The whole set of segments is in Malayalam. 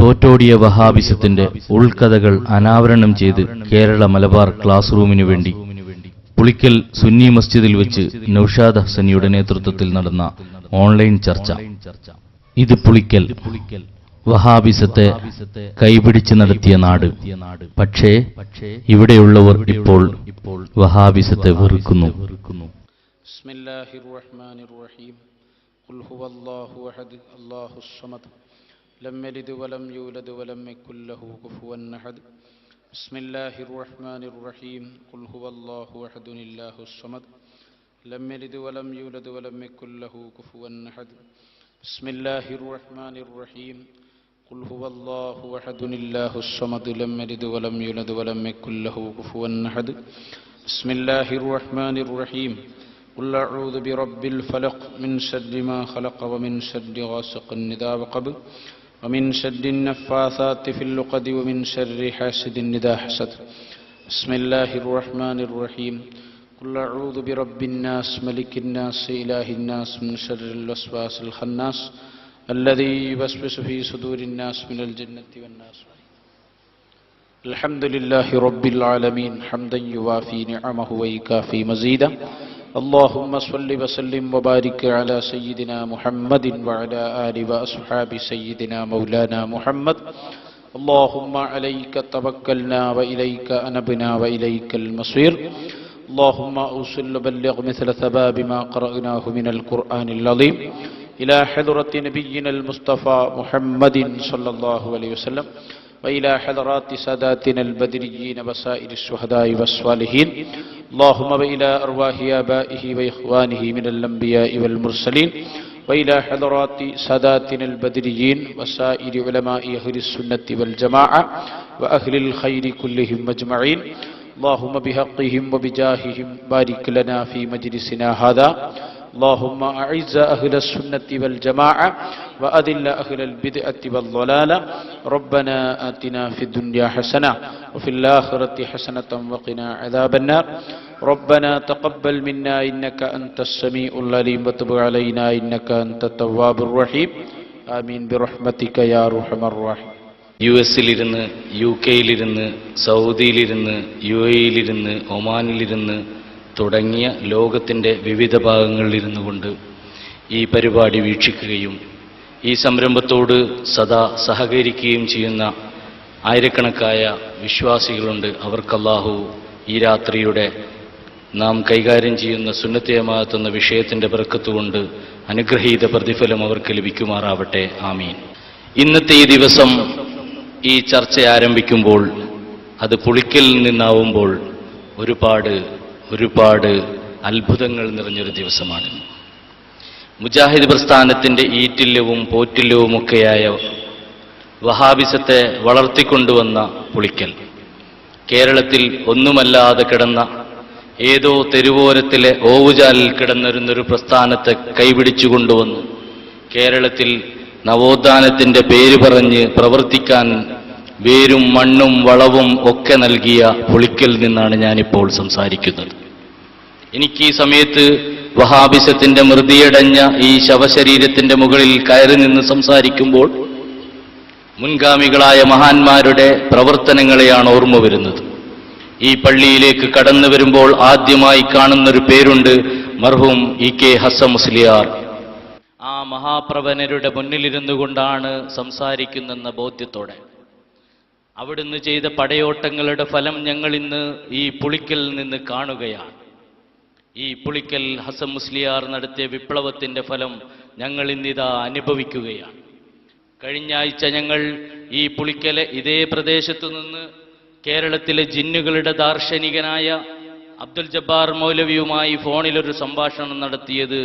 തോറ്റോടിയ വഹാബിസത്തിന്റെ ഉൾക്കഥകൾ അനാവരണം ചെയ്ത് കേരള മലബാർ ക്ലാസ് റൂമിനു വേണ്ടി പുളിക്കൽ സുന്നി മസ്ജിദിൽ വെച്ച് നൌഷാദ് ഹസനിയുടെ നേതൃത്വത്തിൽ നടന്ന ഓൺലൈൻ ചർച്ച. ഇത് പുളിക്കൽ വഹാബിസത്തെ കൈപിടിച്ച് നടത്തിയ നാട്. പക്ഷേ ഇവിടെയുള്ളവർ ഇപ്പോൾ വഹാബിസത്തെ വെറുക്കുന്നു. ഖുൽ ഹുവല്ലാഹു അഹദ് അല്ലാഹുസ് സമദ് ലം യലിദ് വലം യൂലദ് വലം യകുൽ ലഹു കുഫുവൻ അഹദ്. ബിസ്മില്ലാഹിർ റഹ്മാനിർ റഹീം. ഖുൽ ഹുവല്ലാഹു അഹദ് അല്ലാഹുസ് സമദ് ലം യലിദ് വലം യൂലദ് വലം യകുൽ ലഹു കുഫുവൻ അഹദ്. ബിസ്മില്ലാഹിർ റഹ്മാനിർ റഹീം. ഖുൽ ഹുവല്ലാഹു അഹദ് അല്ലാഹുസ് സമദ് ലം യലിദ് വലം യൂലദ് വലം യകുൽ ലഹു കുഫുവൻ അഹദ്. ബിസ്മില്ലാഹിർ റഹ്മാനിർ റഹീം. قل أعوذ برب الفلق من شر ما خلق ومن شر غاسق إذا وقب ومن شر النفاثات في العقد ومن شر حاسد إذا حسد. بسم الله الرحمن الرحيم. قل أعوذ برب الناس ملك الناس إله الناس من شر الوسواس الخناس الذي يوسوس في صدور الناس من الجنة والناس. الحمد لله رب العالمين حمدا يوافي نعمه ويكافي مزيدا. اللهم صل وسلم وبارك على سيدنا محمد وعلى آله وأصحاب سيدنا مولانا محمد. اللهم عليك توكلنا وإليك أنبنا وإليك المصير. اللهم أوصل وبلغ مثل ثواب ما قرأناه من القرآن العظيم إلى حضرة نبينا المصطفى محمد صلى الله عليه وسلم وإلى حضرات ساداتنا البدريين وسائر الشهداء والصالحين. اللهم وإلى أرواح آبائه وإخوانه من الأنبياء والمرسلين وإلى حضرات ساداتنا البدريين وسائر علماء أهل السنة والجماعة وأهل الخير كلهم أجمعين. اللهم بحقهم وبجاههم بارك لنا في مجلسنا هذا. اللهم أعز أهل السنة والجماعة وأذل أهل البدعة والضلالة. ربنا آتنا في الدنيا حسنة وفي الآخرة حسنة وقنا عذاب النار. ربنا تقبل منا إنك أنت السميع العليم وتب علينا إنك أنت التواب الرحيم. آمين برحمتك يا أرحم الراحمين. യുഎസിലിരുന്ന്, യുകെയിലിരുന്ന്, സൗദിയിലിരുന്ന്, യുഎഇയിലിരുന്ന്, ഒമാനിലിരുന്ന് തുടങ്ങിയ ലോകത്തിൻ്റെ വിവിധ ഭാഗങ്ങളിലിരുന്നു കൊണ്ട് ഈ പരിപാടി വീക്ഷിക്കുകയും ഈ സംരംഭത്തോട് സദാ സഹകരിക്കുകയും ചെയ്യുന്ന ആയിരക്കണക്കായ വിശ്വാസികളുണ്ട്. അവർക്ക് അല്ലാഹു ഈ രാത്രിയുടെ നാം കൈകാര്യം ചെയ്യുന്ന സുന്നത്തെ ജമാഅത്ത് എന്ന വിഷയത്തിൻ്റെ ബർക്കത്ത് കൊണ്ട് അനുഗ്രഹീത പ്രതിഫലം അവർക്ക് ലഭിക്കുമാറാവട്ടെ. ആമീൻ. ഇന്നത്തെ ഈ ദിവസം ഈ ചർച്ച ആരംഭിക്കുമ്പോൾ, അത് പുളിക്കലിൽ നിന്നാവുമ്പോൾ ഒരുപാട് അത്ഭുതങ്ങൾ നിറഞ്ഞൊരു ദിവസമാണ്. മുജാഹിദ് പ്രസ്ഥാനത്തിൻ്റെ ഈറ്റില്ലവും പോറ്റില്ലവുമൊക്കെയായ വഹാബിസത്തെ വളർത്തിക്കൊണ്ടുവന്ന പുളിക്കൽ, കേരളത്തിൽ ഒന്നുമല്ലാതെ കിടന്ന ഏതോ തെരുവോരത്തിലെ ഓവുചാലിൽ കിടന്നിരുന്നൊരു പ്രസ്ഥാനത്തെ കൈപിടിച്ചു കൊണ്ടുവന്നു കേരളത്തിൽ നവോത്ഥാനത്തിൻ്റെ പേര് പറഞ്ഞ് പ്രവർത്തിക്കാൻ വേരും മണ്ണും വളവും ഒക്കെ നൽകിയ പുളിക്കൽ നിന്നാണ് ഞാനിപ്പോൾ സംസാരിക്കുന്നത്. എനിക്ക് ഈ സമയത്ത് വഹാബിസത്തിന്റെ മൃതിയടഞ്ഞ ഈ ശവശരീരത്തിന്റെ മുകളിൽ കയറി നിന്ന് സംസാരിക്കുമ്പോൾ മുൻഗാമികളായ മഹാന്മാരുടെ പ്രവർത്തനങ്ങളെയാണ് ഓർമ്മ വരുന്നത്. ഈ പള്ളിയിലേക്ക് കടന്നു വരുമ്പോൾ ആദ്യമായി കാണുന്നൊരു പേരുണ്ട്, മർഹൂം ഇ കെ ഹസൻ മുസ്ലിയാർ. ആ മഹാപ്രവനരുടെ മുന്നിലിരുന്നു കൊണ്ടാണ് സംസാരിക്കുന്നെന്ന ബോധ്യത്തോടെ അവിടുന്ന് ചെയ്ത പടയോട്ടങ്ങളുടെ ഫലം ഞങ്ങൾ ഇന്ന് ഈ പുളിക്കലിൽ നിന്ന് കാണുകയാണ്. ഈ പുളിക്കൽ ഹസൻ മുസ്ലിയാർ നടത്തിയ വിപ്ലവത്തിന്റെ ഫലം ഞങ്ങൾ ഇന്നിതാ അനുഭവിക്കുകയാണ്. കഴിഞ്ഞ ആഴ്ച ഞങ്ങൾ ഈ പുളിക്കലെ ഇതേ പ്രദേശത്തു നിന്ന് കേരളത്തിലെ ജിന്നുകളുടെ ദാർശനികനായ അബ്ദുൽ ജബ്ബാർ മൗലവിയുമായി ഫോണിലൊരു സംഭാഷണം നടത്തിയത്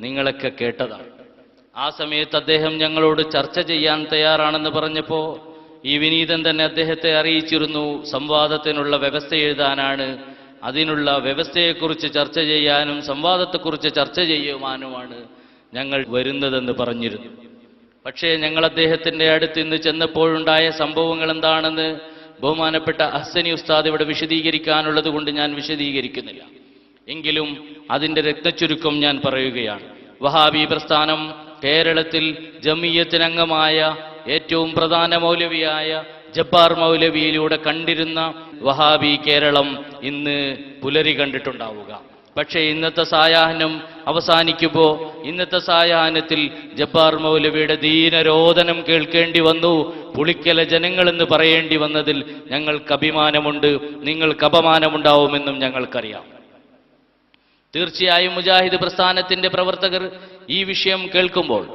നിങ്ങളൊക്കെ കേട്ടതാണ്. ആ സമയത്ത് അദ്ദേഹം ഞങ്ങളോട് ചർച്ച ചെയ്യാൻ തയ്യാറാണെന്ന് പറഞ്ഞപ്പോൾ ഈ വിനീതൻ തന്നെ അദ്ദേഹത്തെ അറിയിച്ചിരുന്നു, സംവാദത്തിനുള്ള വ്യവസ്ഥ എഴുതാനാണ്, അതിനുള്ള വ്യവസ്ഥയെക്കുറിച്ച് ചർച്ച ചെയ്യാനും സംവാദത്തെക്കുറിച്ച് ചർച്ച ചെയ്യുവാനുമാണ് ഞങ്ങൾ വരുന്നതെന്ന് പറഞ്ഞിരുന്നു. പക്ഷേ ഞങ്ങൾ അദ്ദേഹത്തിൻ്റെ അടുത്ത് ഇന്ന് ചെന്നപ്പോഴുണ്ടായ സംഭവങ്ങൾ എന്താണെന്ന് ബഹുമാനപ്പെട്ട ഹസ്സനി ഉസ്താദ് ഇവിടെ വിശദീകരിക്കാനുള്ളത് കൊണ്ട് ഞാൻ വിശദീകരിക്കുന്നില്ല. എങ്കിലും അതിൻ്റെ രക്തചുരുക്കം ഞാൻ പറയുകയാണ്. വഹാബി പ്രസ്ഥാനം കേരളത്തിൽ ജമിയത്തിനംഗമായ ഏറ്റവും പ്രധാന മൗലവിയായ ജബ്ബാർ മൗലവിയിലൂടെ കണ്ടിരുന്ന വഹാബി കേരളം ഇന്ന് പുലരി കണ്ടിട്ടുണ്ടാവുക. പക്ഷേ ഇന്നത്തെ സായാഹ്നം അവസാനിക്കുമ്പോൾ ഇന്നത്തെ സായാഹ്നത്തിൽ ജബ്ബാർ മൗലവിയുടെ ദീനരോദനം കേൾക്കേണ്ടി വന്നു. പുളിക്കല ജനങ്ങളെന്ന് പറയേണ്ടി വന്നതിൽ ഞങ്ങൾക്ക് അഭിമാനമുണ്ട്, നിങ്ങൾക്ക് അപമാനമുണ്ടാവുമെന്നും ഞങ്ങൾക്കറിയാം. തീർച്ചയായും മുജാഹിദ് പ്രസ്ഥാനത്തിന്റെ പ്രവർത്തകർ ഈ വിഷയം കേൾക്കുമ്പോൾ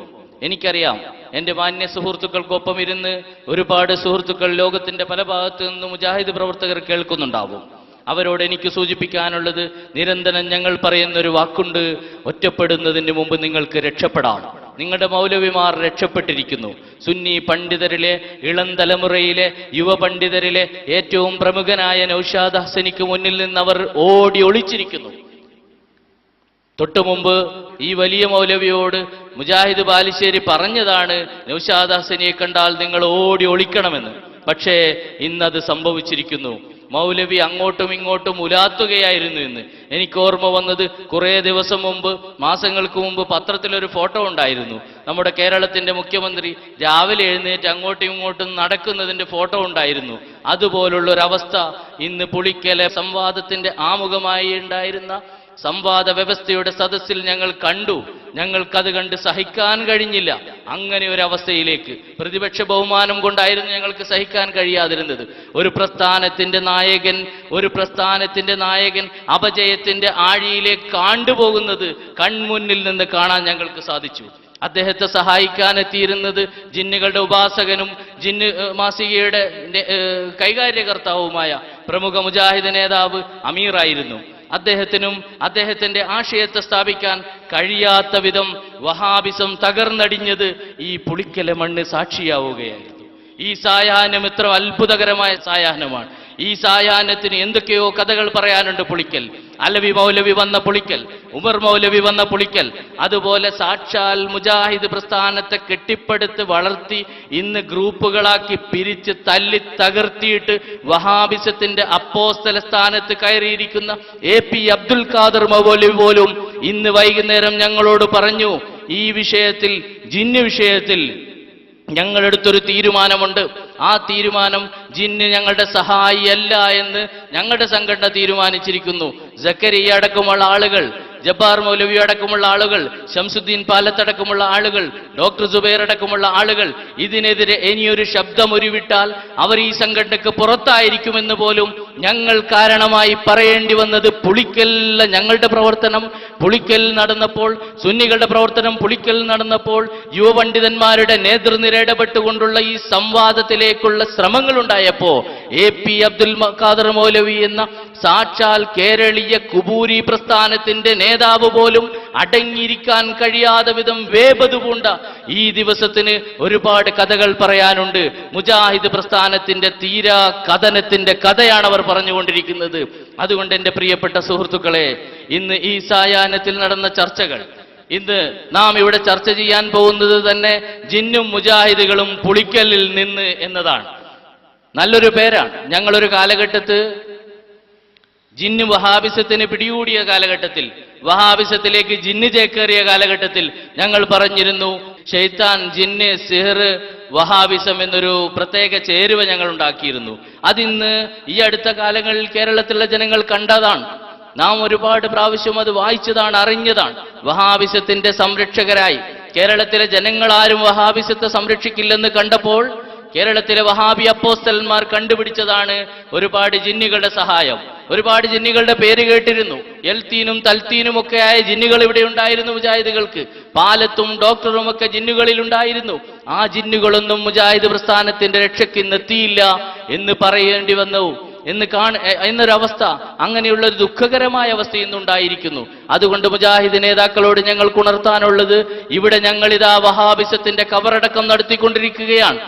എനിക്കറിയാം, എൻ്റെ മാന്യ സുഹൃത്തുക്കൾക്കൊപ്പം ഇരുന്ന് ഒരുപാട് സുഹൃത്തുക്കൾ ലോകത്തിന്റെ പല ഭാഗത്തു നിന്ന് മുജാഹിദ് പ്രവർത്തകർ കേൾക്കുന്നുണ്ടാവും. അവരോട് എനിക്ക് സൂചിപ്പിക്കാനുള്ളത്, നിരന്തരം ഞങ്ങൾ പറയുന്നൊരു വാക്കുണ്ട്, ഒറ്റപ്പെടുന്നതിന് മുമ്പ് നിങ്ങൾക്ക് രക്ഷപ്പെടാം. നിങ്ങളുടെ മൗലവിമാർ രക്ഷപ്പെട്ടിരിക്കുന്നു. സുന്നി പണ്ഡിതരിലെ, ഇളം തലമുറയിലെ, യുവ പണ്ഡിതരിലെ ഏറ്റവും പ്രമുഖനായ നൗഷാദ് ഹസനിക്ക് മുന്നിൽ നിന്ന് അവർ ഓടി ഒളിച്ചിരിക്കുന്നു. തൊട്ടുമുമ്പ് ഈ വലിയ മൗലവിയോട് മുജാഹിദ് ബാലുശ്ശേരി പറഞ്ഞതാണ്, നൗഷാദ് ഹസനിയെ കണ്ടാൽ നിങ്ങൾ ഓടി ഒളിക്കണമെന്ന്. പക്ഷേ ഇന്നത് സംഭവിച്ചിരിക്കുന്നു. മൗലവി അങ്ങോട്ടും ഇങ്ങോട്ടും ഉലാത്തുകയായിരുന്നു. ഇന്ന് എനിക്ക് ഓർമ്മ വന്നത്, കുറേ ദിവസം മുമ്പ്, മാസങ്ങൾക്ക് മുമ്പ് പത്രത്തിലൊരു ഫോട്ടോ ഉണ്ടായിരുന്നു. നമ്മുടെ കേരളത്തിന്റെ മുഖ്യമന്ത്രി രാവിലെ എഴുന്നേറ്റ് അങ്ങോട്ടും ഇങ്ങോട്ടും നടക്കുന്നതിന്റെ ഫോട്ടോ ഉണ്ടായിരുന്നു. അതുപോലുള്ളൊരവസ്ഥ ഇന്ന് പുളിക്കലെ സംവാദത്തിന്റെ ആമുഖമായി ഉണ്ടായിരുന്ന സംവാദ വ്യവസ്ഥയുടെ സദസ്സിൽ ഞങ്ങൾ കണ്ടു. ഞങ്ങൾക്കത് കണ്ട് സഹിക്കാൻ കഴിഞ്ഞില്ല. അങ്ങനെ ഒരു അവസ്ഥയിലേക്ക്, പ്രതിപക്ഷ ബഹുമാനം കൊണ്ടായിരുന്നു ഞങ്ങൾക്ക് സഹിക്കാൻ കഴിയാതിരുന്നത്. ഒരു പ്രസ്ഥാനത്തിന്റെ നായകൻ അപജയത്തിന്റെ ആഴിയിലേക്ക് കാണ്ടുപോകുന്നത് കൺമുന്നിൽ നിന്ന് കാണാൻ ഞങ്ങൾക്ക് സാധിച്ചു. അദ്ദേഹത്തെ സഹായിക്കാനെത്തിയിരുന്നത് ജിന്നുകളുടെ ഉപാസകനും ജിന്ന് മാസികയുടെ കൈകാര്യകർത്താവുമായ പ്രമുഖ മുജാഹിദ് നേതാവ് അമീറായിരുന്നു. അദ്ദേഹത്തിനും അദ്ദേഹത്തിന്റെ ആശയത്തെ സ്ഥാപിക്കാൻ കഴിയാത്ത വിധം വഹാബിസം തകർന്നടിഞ്ഞത് ഈ പുളിക്കലെ മണ്ണ് സാക്ഷിയാവുകയായിരുന്നു. ഈ സായാഹ്നം എത്ര അത്ഭുതകരമായ സായാഹ്നമാണ്. ഈ സായാഹ്നത്തിന് എന്തൊക്കെയോ കഥകൾ പറയാനുണ്ട്. പുളിക്കൽ അലവി മൗലവി വന്ന പുളിക്കൽ, ഉമർ മൗലവി വന്ന പുളിക്കൽ, അതുപോലെ സാക്ഷാൽ മുജാഹിദ് പ്രസ്ഥാനത്തെ കെട്ടിപ്പടുത്ത് വളർത്തി ഇന്ന് ഗ്രൂപ്പുകളാക്കി പിരിച്ച് തല്ലി തകർത്തിയിട്ട് വഹാബിസത്തിന്റെ അപ്പോസ്തല സ്ഥാനത്ത് കയറിയിരിക്കുന്ന AP അബ്ദുൽ ഖാദർ മൗലവി പോലും ഇന്ന് വൈകുന്നേരം ഞങ്ങളോട് പറഞ്ഞു, ഈ വിഷയത്തിൽ, ജിന്ന് വിഷയത്തിൽ ഞങ്ങളെടുത്തൊരു തീരുമാനമുണ്ട്. ആ തീരുമാനം ജിന്ന് ഞങ്ങളുടെ സഹായിയല്ല എന്ന് ഞങ്ങളുടെ സംഘടന തീരുമാനിച്ചിരിക്കുന്നു. സക്കരിയ അടക്കമുള്ള ആളുകൾ, ജബ്ബാർ മൗലവി അടക്കമുള്ള ആളുകൾ, ശംസുദ്ദീൻ പാലത്തടക്കമുള്ള ആളുകൾ, ഡോക്ടർ സുബൈർ അടക്കമുള്ള ആളുകൾ ഇതിനെതിരെ ഇനിയൊരു ശബ്ദം ഉരുവിട്ടാൽ അവർ ഈ സംഘടനയ്ക്ക് പുറത്തായിരിക്കുമെന്ന് പോലും ഞങ്ങൾ കാരണമായി പറയേണ്ടി വന്നത്. പുളിക്കലിലെ ഞങ്ങളുടെ പ്രവർത്തനം പുളിക്കൽ നടന്നപ്പോൾ, സുന്നികളുടെ പ്രവർത്തനം പുളിക്കൽ നടന്നപ്പോൾ, യുവപണ്ഡിതന്മാരുടെ നേതൃനിര ഇടപെട്ടുകൊണ്ടുള്ള ഈ സംവാദത്തിലേക്കുള്ള ശ്രമങ്ങളുണ്ടായപ്പോ AP അബ്ദുൽ ഖാദർ മൗലവി എന്ന സാക്ഷാൽ കേരളീയ കുബൂരി പ്രസ്ഥാനത്തിന്റെ നേതാവ് പോലും അടങ്ങിയിരിക്കാൻ കഴിയാതെ വിധം വേപതു പൂണ്ട ഈ ദിവസത്തിന് ഒരുപാട് കഥകൾ പറയാനുണ്ട്. മുജാഹിദ് പ്രസ്ഥാനത്തിന്റെ തീരാ കഥനത്തിന്റെ കഥയാണ് അവർ പറഞ്ഞുകൊണ്ടിരിക്കുന്നത്. അതുകൊണ്ട് എൻ്റെ പ്രിയപ്പെട്ട സുഹൃത്തുക്കളെ, ഇന്ന് ഈ സായാഹ്നത്തിൽ നടന്ന ചർച്ചകൾ, ഇന്ന് നാം ഇവിടെ ചർച്ച ചെയ്യാൻ പോകുന്നത് തന്നെ ജിന്നും മുജാഹിദുകളും പുളിക്കലിൽ നിന്ന് എന്നതാണ്. നല്ലൊരു പേരാണ്. ഞങ്ങളൊരു കാലഘട്ടത്ത് ജിന്ന് വഹാബിസത്തിന് പിടികൂടിയ കാലഘട്ടത്തിൽ, വഹാബിസത്തിലേക്ക് ജിന്ന് ചേക്കേറിയ കാലഘട്ടത്തിൽ ഞങ്ങൾ പറഞ്ഞിരുന്നു, ശൈത്താൻ, ജിന്ന്, സിഹർ, വഹാബിസം എന്നൊരു പ്രത്യേക ചേരുവ ഞങ്ങൾ ഉണ്ടാക്കിയിരുന്നു. അതിന്ന് ഈ അടുത്ത കാലങ്ങളിൽ കേരളത്തിലുള്ള ജനങ്ങൾ കണ്ടതാണ്. നാം ഒരുപാട് പ്രാവശ്യം അത് വായിച്ചതാണ്, അറിഞ്ഞതാണ്. വഹാബിസത്തിന്റെ സംരക്ഷകരായി കേരളത്തിലെ ജനങ്ങൾ ആരും വഹാബിസത്തെ സംരക്ഷിക്കില്ലെന്ന് കണ്ടപ്പോൾ കേരളത്തിലെ വഹാബി അപ്പോസ്തലന്മാർ കണ്ടുപിടിച്ചതാണ് ഒരുപാട് ജിന്നുകളുടെ സഹായം. ഒരുപാട് ജിന്നുകളുടെ പേര് കേട്ടിരുന്നു. എൽത്തീനും തൽത്തീനും ഒക്കെ ആയ ജിന്നുകൾ ഇവിടെ ഉണ്ടായിരുന്നു മുജാഹിദുകൾക്ക്. പാലത്തും ഡോക്ടറും ഒക്കെ ജിന്നുകളിൽ ഉണ്ടായിരുന്നു. ആ ജിന്നുകളൊന്നും മുജാഹിദ് പ്രസ്ഥാനത്തിന്റെ രക്ഷയ്ക്ക് ഇന്നെത്തിയില്ല എന്ന് പറയേണ്ടി വന്നു എന്നൊരവസ്ഥ, അങ്ങനെയുള്ളൊരു ദുഃഖകരമായ അവസ്ഥ ഇന്നുണ്ടായിരിക്കുന്നു. അതുകൊണ്ട് മുജാഹിദ് നേതാക്കളോട് ഞങ്ങൾക്ക് ഉണർത്താനുള്ളത്, ഇവിടെ ഞങ്ങളിതാ വഹാബിസത്തിന്റെ കബറടക്കം നടത്തിക്കൊണ്ടിരിക്കുകയാണ്.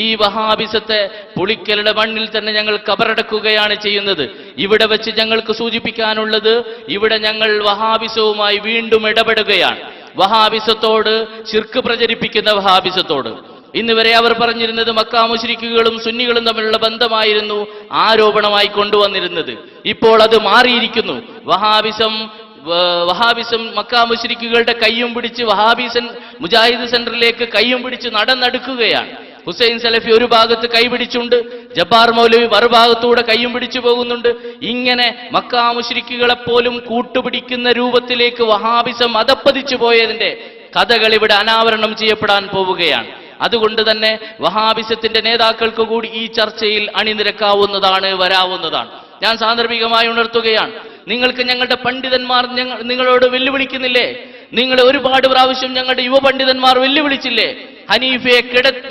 ഈ വഹാബിസത്തെ പുളിക്കലുടെ മണ്ണിൽ തന്നെ ഞങ്ങൾ കബറടക്കുകയാണ് ചെയ്യുന്നത്. ഇവിടെ വെച്ച് ഞങ്ങൾക്ക് സൂചിപ്പിക്കാനുള്ളത്, ഇവിടെ ഞങ്ങൾ വഹാബിസവുമായി വീണ്ടും ഇടപെടുകയാണ്. വഹാബിസത്തോട്, ശിർക്ക് പ്രചരിപ്പിക്കുന്ന വഹാബിസത്തോട്. ഇന്ന് വരെ അവർ പറഞ്ഞിരുന്നത് മക്കാ മുശ്രിക്കുകളും സുന്നികളും തമ്മിലുള്ള ബന്ധമായിരുന്നു ആരോപണമായി കൊണ്ടുവന്നിരുന്നത്. ഇപ്പോൾ അത് മാറിയിരിക്കുന്നു. വഹാബിസം മക്കാ മുശ്രിക്കുകളുടെ കയ്യും പിടിച്ച് മുജാഹിദ് സെന്ററിലേക്ക് കയ്യും പിടിച്ച് നടന്നെടുക്കുകയാണ്. ഹുസൈൻ സലഫി ഒരു ഭാഗത്ത് കൈപിടിച്ചുണ്ട്, ജബ്ബാർ മൗലവി മറുഭാഗത്തൂടെ കൈയും പിടിച്ചു പോകുന്നുണ്ട്. ഇങ്ങനെ മക്കാ മുശ്രിക്കുകളെപ്പോലും കൂട്ടുപിടിക്കുന്ന രൂപത്തിലേക്ക് വഹാബിസം അധപ്പതിച്ചു പോയതിന്റെ കഥകൾ ഇവിടെ അനാവരണം ചെയ്യപ്പെടാൻ പോവുകയാണ്. അതുകൊണ്ട് തന്നെ വഹാബിസത്തിന്റെ നേതാക്കൾക്ക് കൂടി ഈ ചർച്ചയിൽ അണിനിരക്കാവുന്നതാണ്, വരാവുന്നതാണ്. ഞാൻ സാന്ദർഭികമായി ഉണർത്തുകയാണ്, നിങ്ങൾക്ക് ഞങ്ങളുടെ പണ്ഡിതന്മാർ നിങ്ങളോട് വെല്ലുവിളിക്കുന്നില്ലേ? നിങ്ങൾ ഒരുപാട് പ്രാവശ്യം ഞങ്ങളുടെ യുവ പണ്ഡിതന്മാർ വെല്ലുവിളിച്ചില്ലേ? ഹനീഫയെ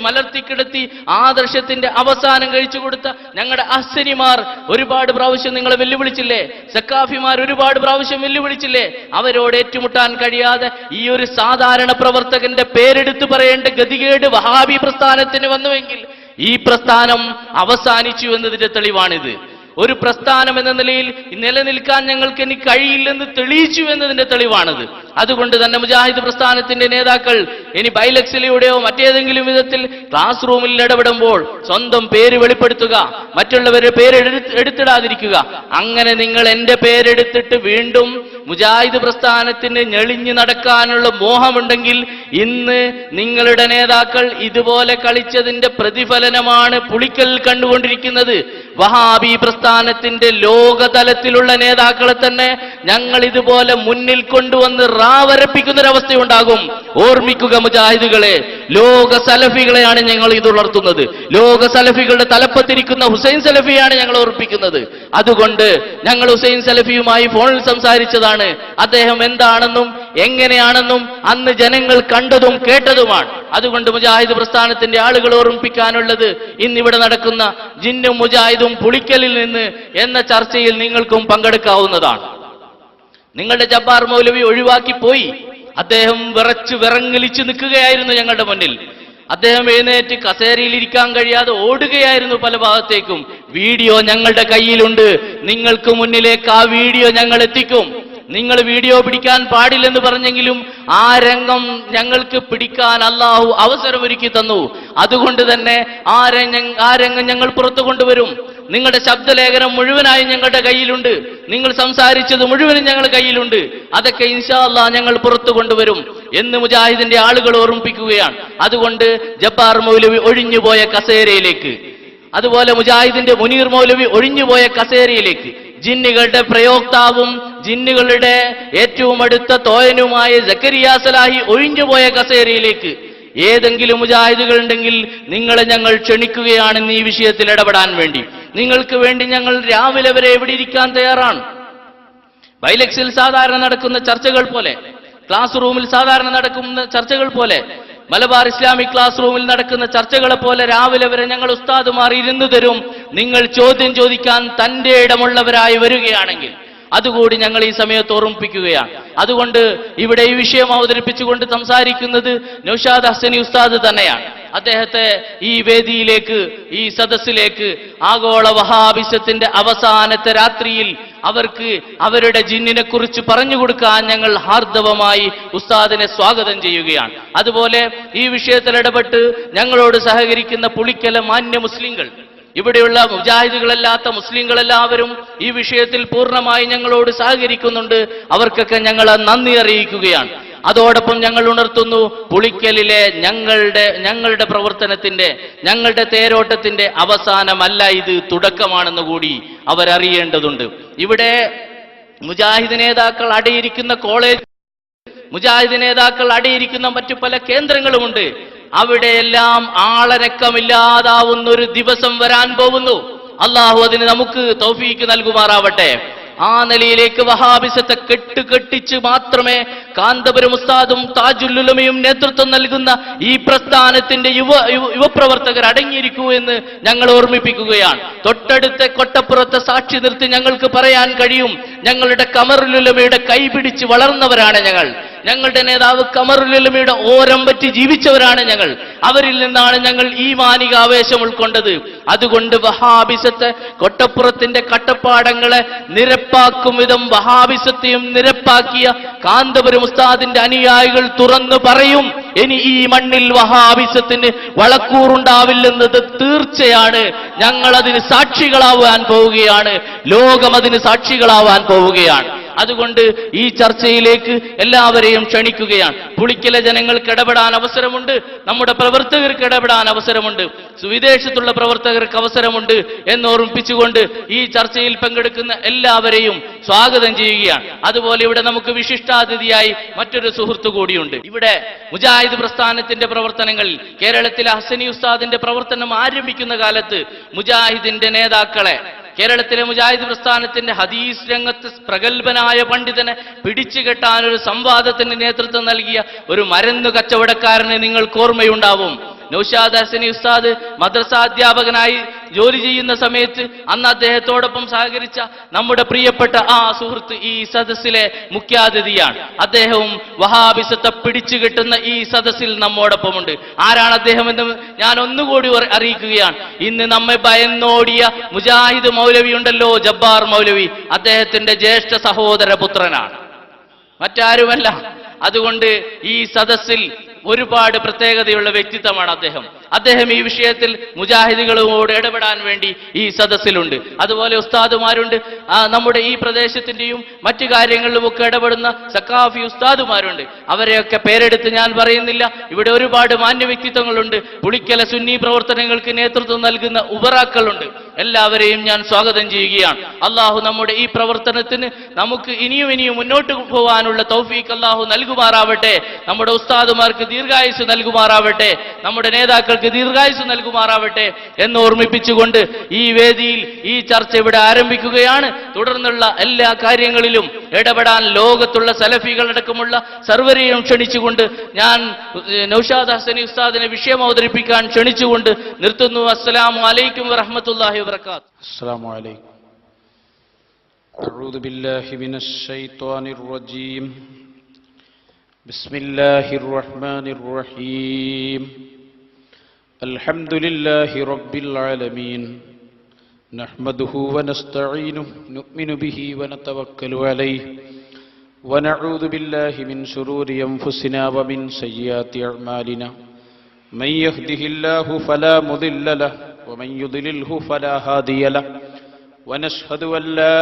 മലർത്തിക്കിടത്തി ആദർശത്തിന്റെ അവസാനം കഴിച്ചു കൊടുത്ത ഞങ്ങളുടെ അഹ്സനിമാർ ഒരുപാട് പ്രാവശ്യം നിങ്ങളെ വെല്ലുവിളിച്ചില്ലേ? സക്കാഫിമാർ ഒരുപാട് പ്രാവശ്യം വെല്ലുവിളിച്ചില്ലേ? അവരോട് ഏറ്റുമുട്ടാൻ കഴിയാതെ ഈ ഒരു സാധാരണ പ്രവർത്തകന്റെ പേരെടുത്ത് പറയേണ്ട ഗതികേട് വഹാബി പ്രസ്ഥാനത്തിന് വന്നുവെങ്കിൽ ഈ പ്രസ്ഥാനം അവസാനിച്ചു എന്നതിന്റെ തെളിവാണിത്. ഒരു പ്രസ്ഥാനം എന്ന നിലയിൽ നിലനിൽക്കാൻ ഞങ്ങൾക്ക് ഇനി കഴിയില്ലെന്ന് തെളിയിച്ചു എന്നതിന്റെ തെളിവാണിത്. അതുകൊണ്ട് തന്നെ മുജാഹിദ് പ്രസ്ഥാനത്തിന്റെ നേതാക്കൾ ഇനി ബൈലക്സിലൂടെയോ മറ്റേതെങ്കിലും വിധത്തിൽ ക്ലാസ് റൂമിൽ ഇടപെടുമ്പോൾ സ്വന്തം പേര് വെളിപ്പെടുത്തുക, മറ്റുള്ളവരുടെ പേര് എടുത്തിടാതിരിക്കുക. അങ്ങനെ നിങ്ങൾ എന്റെ പേരെടുത്തിട്ട് വീണ്ടും മുജാഹിദ് പ്രസ്ഥാനത്തിന് ഞെളിഞ്ഞു നടക്കാനുള്ള മോഹമുണ്ടെങ്കിൽ ഇന്ന് നിങ്ങളുടെ നേതാക്കൾ ഇതുപോലെ കളിച്ചതിന്റെ പ്രതിഫലനമാണ് പുളിക്കൽ കണ്ടുകൊണ്ടിരിക്കുന്നത്. വഹാബി പ്രസ്ഥാനത്തിന്റെ ലോകതലത്തിലുള്ള നേതാക്കളെ തന്നെ ഞങ്ങൾ ഇതുപോലെ മുന്നിൽ കൊണ്ടുവന്ന് റാവരപ്പിക്കുന്നൊരവസ്ഥയുണ്ടാകും. ഓർമ്മിക്കുക മുജാഹിദുകളെ, ലോക സലഫികളെയാണ് ഞങ്ങൾ ഇത് ഉണർത്തുന്നത്. ലോക സലഫികളുടെ തലപ്പത്തിരിക്കുന്ന ഹുസൈൻ സലഫിയാണ് ഞങ്ങൾ ഓർപ്പിക്കുന്നത്. അതുകൊണ്ട് ഞങ്ങൾ ഹുസൈൻ സലഫിയുമായി ഫോണിൽ സംസാരിച്ചതാണ്. അദ്ദേഹം എന്താണെന്നും എങ്ങനെയാണെന്നും അന്ന് ജനങ്ങൾ കണ്ടതും കേട്ടതുമാണ്. അതുകൊണ്ട് മുജാഹിദ് പ്രസ്ഥാനത്തിന്റെ ആളുകൾ ഓർമ്മിപ്പിക്കാനുള്ളത്, ഇന്നിവിടെ നടക്കുന്ന ജിന്നും മുജാഹിദും പുളിക്കലിൽ നിന്ന് എന്ന ചർച്ചയിൽ നിങ്ങൾക്കും പങ്കെടുക്കാവുന്നതാണ്. നിങ്ങളുടെ ജബ്ബാർ മൗലവി ഒഴിവാക്കി പോയി. അദ്ദേഹം വിറങ്ങലിച്ചു നിൽക്കുകയായിരുന്നു ഞങ്ങളുടെ മുന്നിൽ. അദ്ദേഹം എഴുന്നേറ്റ് കസേരയിൽ ഇരിക്കാൻ കഴിയാതെ ഓടുകയായിരുന്നു പല ഭാഗത്തേക്കും. വീഡിയോ ഞങ്ങളുടെ കയ്യിലുണ്ട്. നിങ്ങൾക്ക് മുന്നിലേക്ക് ആ വീഡിയോ ഞങ്ങൾ എത്തിക്കും. നിങ്ങൾ വീഡിയോ പിടിക്കാൻ പാടില്ലെന്ന് പറഞ്ഞെങ്കിലും ആ രംഗം ഞങ്ങൾക്ക് പിടിക്കാൻ അല്ലാഹു അവസരമൊരുക്കി തന്നു. അതുകൊണ്ട് തന്നെ ആ രംഗം ഞങ്ങൾ പുറത്തു കൊണ്ടുവരും. നിങ്ങളുടെ ശബ്ദലേഖനം മുഴുവനായി ഞങ്ങളുടെ കയ്യിലുണ്ട്. നിങ്ങൾ സംസാരിച്ചത് മുഴുവനും ഞങ്ങളുടെ കയ്യിലുണ്ട്. അതൊക്കെ ഇൻഷാ അല്ലാഹ് ഞങ്ങൾ പുറത്തു കൊണ്ടുവരും എന്ന് മുജാഹിദിന്റെ ആളുകൾ ഓർമ്മിപ്പിക്കുകയാണ്. അതുകൊണ്ട് ജബ്ബാർ മൗലവി ഒഴിഞ്ഞുപോയ കസേരയിലേക്ക്, അതുപോലെ മുജാഹിദിന്റെ മുനീർ മൗലവി ഒഴിഞ്ഞുപോയ കസേരയിലേക്ക്, ജിന്നുകളുടെ പ്രയോക്താവും ജിന്നുകളുടെ ഏറ്റവും അടുത്ത തോയനുമായ സക്കരിയ സലാഹി ഒഴിഞ്ഞുപോയ കസേരയിലേക്ക് ഏതെങ്കിലും മുജാഹിദുകൾ ഉണ്ടെങ്കിൽ നിങ്ങളെ ഞങ്ങൾ ക്ഷണിക്കുകയാണ് ഈ വിഷയത്തിൽ ഇടപെടാൻ വേണ്ടി. നിങ്ങൾക്ക് വേണ്ടി ഞങ്ങൾ രാവിലെ വരെ എവിടെ ഇരിക്കാൻ തയ്യാറാണ്. ബൈലക്സിൽ സാധാരണ നടക്കുന്ന ചർച്ചകൾ പോലെ, ക്ലാസ് റൂമിൽ സാധാരണ നടക്കുന്ന ചർച്ചകൾ പോലെ, മലബാർ ഇസ്ലാമിക് ക്ലാസ് റൂമിൽ നടക്കുന്ന ചർച്ചകളെ പോലെ രാവിലെ വരെ ഞങ്ങൾ ഉസ്താദുമാർ ഇരുന്നു തരും. നിങ്ങൾ ചോദ്യം ചോദിക്കാൻ തന്റെ ഇടമുള്ളവരായി വരികയാണെങ്കിൽ അതുകൂടി ഞങ്ങൾ ഈ സമയത്ത് ഓർമ്മിപ്പിക്കുകയാണ്. അതുകൊണ്ട് ഇവിടെ ഈ വിഷയം അവതരിപ്പിച്ചുകൊണ്ട് സംസാരിക്കുന്നത് നൗഷാദ് ഹസനി ഉസ്താദ് തന്നെയാണ്. അദ്ദേഹത്തെ ഈ വേദിയിലേക്ക്, ഈ സദസ്സിലേക്ക് ആഗോള വഹാബിസത്തിന്റെ അവസാനത്തെ രാത്രിയിൽ അവർക്ക് അവരുടെ ജിന്നിനെ കുറിച്ച് പറഞ്ഞു കൊടുക്കാൻ ഞങ്ങൾ ഹാർദവമായി ഉസ്താദിനെ സ്വാഗതം ചെയ്യുകയാണ്. അതുപോലെ ഈ വിഷയത്തിൽ ഇടപെട്ട് ഞങ്ങളോട് സഹകരിക്കുന്ന പുളിക്കല മാന്യ മുസ്ലിങ്ങൾ, ഇവിടെയുള്ള മുജാഹിദുകളല്ലാത്ത മുസ്ലിങ്ങളെല്ലാവരും ഈ വിഷയത്തിൽ പൂർണ്ണമായി ഞങ്ങളോട് സഹകരിക്കുന്നുണ്ട്. അവർക്കൊക്കെ ഞങ്ങൾ നന്ദി അറിയിക്കുകയാണ്. അതോടൊപ്പം ഞങ്ങൾ ഉണർത്തുന്നു, പുളിക്കലിലെ ഞങ്ങളുടെ പ്രവർത്തനത്തിന്റെ, ഞങ്ങളുടെ തേരോട്ടത്തിന്റെ അവസാനമല്ല ഇത്, തുടക്കമാണെന്ന് കൂടി അവരറിയേണ്ടതുണ്ട്. ഇവിടെ മുജാഹിദ് നേതാക്കൾ അടയിരിക്കുന്ന കോളേജ്, മുജാഹിദ് നേതാക്കൾ അടയിരിക്കുന്ന മറ്റു പല കേന്ദ്രങ്ങളുമുണ്ട്. അവിടെയെല്ലാം ആളനക്കമില്ലാതാവുന്ന ഒരു ദിവസം വരാൻ പോകുന്നു. അള്ളാഹു അതിന് നമുക്ക് തൗഫീക്ക് നൽകുമാറാവട്ടെ. ആ നിലയിലേക്ക് വഹാബിസത്തെ കെട്ടിച്ച് മാത്രമേ കാന്തപുരം ഉസ്താദും താജുല്ലുലമയും നേതൃത്വം നൽകുന്ന ഈ പ്രസ്ഥാനത്തിന്റെ യുവപ്രവർത്തകർ അടങ്ങിയിരിക്കൂ എന്ന് ഞങ്ങൾ ഓർമ്മിപ്പിക്കുകയാണ്. തൊട്ടടുത്ത കൊട്ടപ്പുറത്തെ സാക്ഷി നിർത്തി ഞങ്ങൾക്ക് പറയാൻ കഴിയും, ഞങ്ങളുടെ കമറുലുലമയുടെ കൈപിടിച്ച് വളർന്നവരാണ് ഞങ്ങൾ. ഞങ്ങളുടെ നേതാവ് കമറുലുലമയുടെ ഓരം പറ്റി ജീവിച്ചവരാണ് ഞങ്ങൾ. അവരിൽ നിന്നാണ് ഞങ്ങൾ ഈ മാനിക ആവേശം ഉൾക്കൊണ്ടത്. അതുകൊണ്ട് വഹാബിസത്തെ, കൊട്ടപ്പുറത്തിന്റെ കട്ടപ്പാടങ്ങളെ നിരപ്പാക്കും വിധം വഹാബിസത്തെയും നിരപ്പാക്കിയ കാന്തപുരം ഉസ്താദിന്റെ അനുയായികൾ തുറന്നു പറയും, ഇനി ഈ മണ്ണിൽ വഹാബിസത്തിന് വളക്കൂറുണ്ടാവില്ലെന്നത് തീർച്ചയാണ്. ഞങ്ങൾ അതിന് സാക്ഷികളാവാൻ പോവുകയാണ്. ലോകം അതിന് സാക്ഷികളാവാൻ പോവുകയാണ്. അതുകൊണ്ട് ഈ ചർച്ചയിലേക്ക് എല്ലാവരെയും ക്ഷണിക്കുകയാണ്. പുളിക്കലെ ജനങ്ങൾക്ക് ഇടപെടാൻ അവസരമുണ്ട്, നമ്മുടെ പ്രവർത്തകർക്ക് ഇടപെടാൻ അവസരമുണ്ട്, വിദേശത്തുള്ള പ്രവർത്തകർക്ക് അവസരമുണ്ട് എന്ന് ഓർമ്മിപ്പിച്ചുകൊണ്ട് ഈ ചർച്ചയിൽ പങ്കെടുക്കുന്ന എല്ലാവരെയും സ്വാഗതം ചെയ്യുകയാണ്. അതുപോലെ ഇവിടെ നമുക്ക് വിശിഷ്ടാതിഥിയായി മറ്റൊരു സുഹൃത്തു കൂടിയുണ്ട്. ഇവിടെ മുജാഹിദ് പ്രസ്ഥാനത്തിന്റെ പ്രവർത്തനങ്ങളിൽ കേരളത്തിലെ ഹസനി ഉസ്താദിന്റെ പ്രവർത്തനം ആരംഭിക്കുന്ന കാലത്ത് മുജാഹിദിന്റെ നേതാക്കളെ, കേരളത്തിലെ മുജാഹിദ് പ്രസ്ഥാനത്തിന്റെ ഹദീസ് രംഗത്ത് പ്രഗത്ഭനായ പണ്ഡിതനെ പിടിച്ചുകെട്ടാൻ ഒരു സംവാദത്തിന് നേതൃത്വം നൽകിയ ഒരു മരുന്ന് കച്ചവടക്കാരനെ നിങ്ങൾക്ക് ഓർമ്മയുണ്ടാവും. നൗഷാദ് ഹസനി ഉസ്താദ് മദ്രസാധ്യാപകനായി ജോലി ചെയ്യുന്ന സമയത്ത് അന്ന് അദ്ദേഹത്തോടൊപ്പം സഹകരിച്ച നമ്മുടെ പ്രിയപ്പെട്ട ആ സുഹൃത്ത് ഈ സദസ്സിലെ മുഖ്യാതിഥിയാണ്. അദ്ദേഹവും വഹാബിസത്തെ പിടിച്ചുകെട്ടുന്ന ഈ സദസ്സിൽ നമ്മോടൊപ്പമുണ്ട്. ആരാണ് അദ്ദേഹം എന്ന് ഞാൻ ഒന്നുകൂടി അറിയിക്കുകയാണ്. ഇന്ന് നമ്മെ ഭയന്നോടിയ മുജാഹിദ് മൗലവി ഉണ്ടല്ലോ, ജബ്ബാർ മൗലവി, അദ്ദേഹത്തിന്റെ ജ്യേഷ്ഠ സഹോദര പുത്രനാണ്, മറ്റാരുമല്ല. അതുകൊണ്ട് ഈ സദസ്സിൽ ഒരുപാട് പ്രത്യേകതയുള്ള വ്യക്തിത്വമാണ് അദ്ദേഹം. അദ്ദേഹം ഈ വിഷയത്തിൽ മുജാഹിദുകളോട് ഇടപെടാൻ വേണ്ടി ഈ സദസ്സിലുണ്ട്. അതുപോലെ ഉസ്താദുമാരുണ്ട്, നമ്മുടെ ഈ പ്രദേശത്തിന്റെയും മറ്റു കാര്യങ്ങളിലുമൊക്കെ ഇടപെടുന്ന സക്കാഫി ഉസ്താദുമാരുണ്ട്. അവരെയൊക്കെ പേരെടുത്ത് ഞാൻ പറയുന്നില്ല. ഇവിടെ ഒരുപാട് മാന്യ വ്യക്തിത്വങ്ങളുണ്ട്. പുളിക്കല സുന്നി പ്രവർത്തനങ്ങൾക്ക് നേതൃത്വം നൽകുന്ന ഉബറാക്കളുണ്ട്. എല്ലാവരെയും ഞാൻ സ്വാഗതം ചെയ്യുകയാണ്. അള്ളാഹു നമ്മുടെ ഈ പ്രവർത്തനത്തിന് നമുക്ക് ഇനിയും മുന്നോട്ട് പോകാനുള്ള തൗഫീഖ് അള്ളാഹു നൽകുമാറാവട്ടെ. നമ്മുടെ ഉസ്താദുമാർക്ക് ദീർഘായുസ് നൽകുമാറാവട്ടെ. നമ്മുടെ നേതാക്കൾക്ക് ദീർഘായുസ് നൽകുമാറാവട്ടെ എന്ന് ഓർമ്മിപ്പിച്ചുകൊണ്ട് ഈ വേദിയിൽ ഈ ചർച്ച ഇവിടെ ആരംഭിക്കുകയാണ്. തുടർന്നുള്ള എല്ലാ കാര്യങ്ങളിലും ഇടപെടാൻ ലോകത്തുള്ള സലഫികളടക്കമുള്ള സർവരെയും ക്ഷണിച്ചുകൊണ്ട് ഞാൻ നൗഷാദ് ഹസനി ഉസ്താദിനെ വിഷയം അവതരിപ്പിക്കാൻ ക്ഷണിച്ചുകൊണ്ട് നിർത്തുന്നു. അസ്സലാമു അലൈക്കും വറഹ്മത്തുള്ളാഹി വബറകാതുഹു. അസ്സലാമു അലൈക്കും. അഊദു ബില്ലാഹി മിനശ് ശൈത്വാനിർ റജീം. ബിസ്മില്ലാഹിർ റഹ്മാനിർ റഹീം. അൽഹംദുലില്ലാഹി റബ്ബിൽ ആലമീൻ. നഹ്മദുഹു വനസ്തഈനുഹു നുഅ്മിനു ബിഹി വനതവക്കലു അലൈഹി വനഊദു ബില്ലാഹി മിൻ ശുറൂരി അൻഫുസിനാ വമിൻ സയ്യിആതി അഅ്മാലിനാ. മൻ യഹ്ദിഹില്ലാഹു ഫലാ മുദില്ല ലഹു വമൻ യുദ്ലിൽഹു ഫലാ ഹാദിയ ലഹു. ونشهد أن لا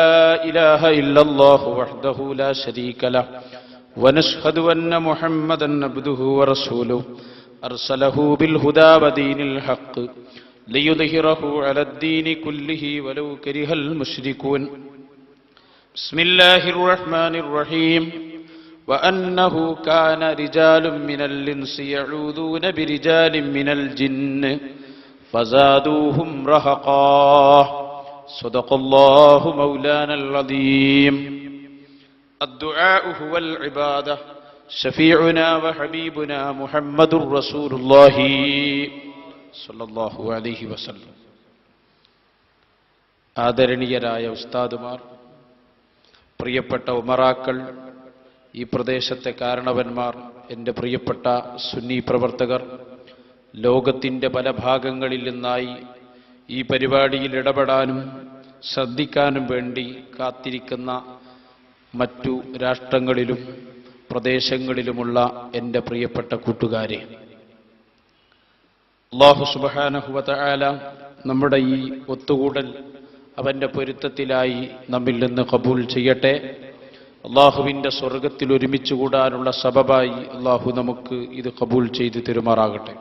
إله إلا الله وحده لا شريك له ونشهد أن محمدا عبده ورسوله أرسله بالهدى ودين الحق ليظهره على الدين كله ولو كره المشركون. بسم الله الرحمن الرحيم. وأنه كان رجال من الإنس يعوذون برجال من الجن فزادوهم رهقا. صدق الله مولانا العظيم. الدعاء هو العبادة. شفيعنا وحبيبنا محمد رسول الله صلى الله عليه وسلم. ആദരണീയരായ ഉസ്താദുമാർ, പ്രിയപ്പെട്ട ഉമറാക്കൾ, ഈ പ്രദേശത്തെ കാരണവന്മാർ, എൻ്റെ പ്രിയപ്പെട്ട സുന്നി പ്രവർത്തകർ, ലോകത്തിൻ്റെ പല ഭാഗങ്ങളിൽ നിന്നായി ഈ പരിപാടിയിൽ ഇടപെടാനും ശ്രദ്ധിക്കാനും വേണ്ടി കാത്തിരിക്കുന്ന മറ്റു രാഷ്ട്രങ്ങളിലും പ്രദേശങ്ങളിലുമുള്ള എൻ്റെ പ്രിയപ്പെട്ട കൂട്ടുകാരെ, അല്ലാഹു സുബ്ഹാനഹു വ തആല നമ്മുടെ ഈ ഒത്തുകൂടൽ അവൻ്റെ പൊരുത്തത്തിലായി നമ്മിൽ നിന്ന് ഖബൂൽ ചെയ്യട്ടെ. അള്ളാഹുവിൻ്റെ സ്വർഗത്തിൽ ഒരുമിച്ച് കൂടാനുള്ള സബബായി അള്ളാഹു നമുക്ക് ഇത് ഖബൂൽ ചെയ്ത് തരുമാറാകട്ടെ.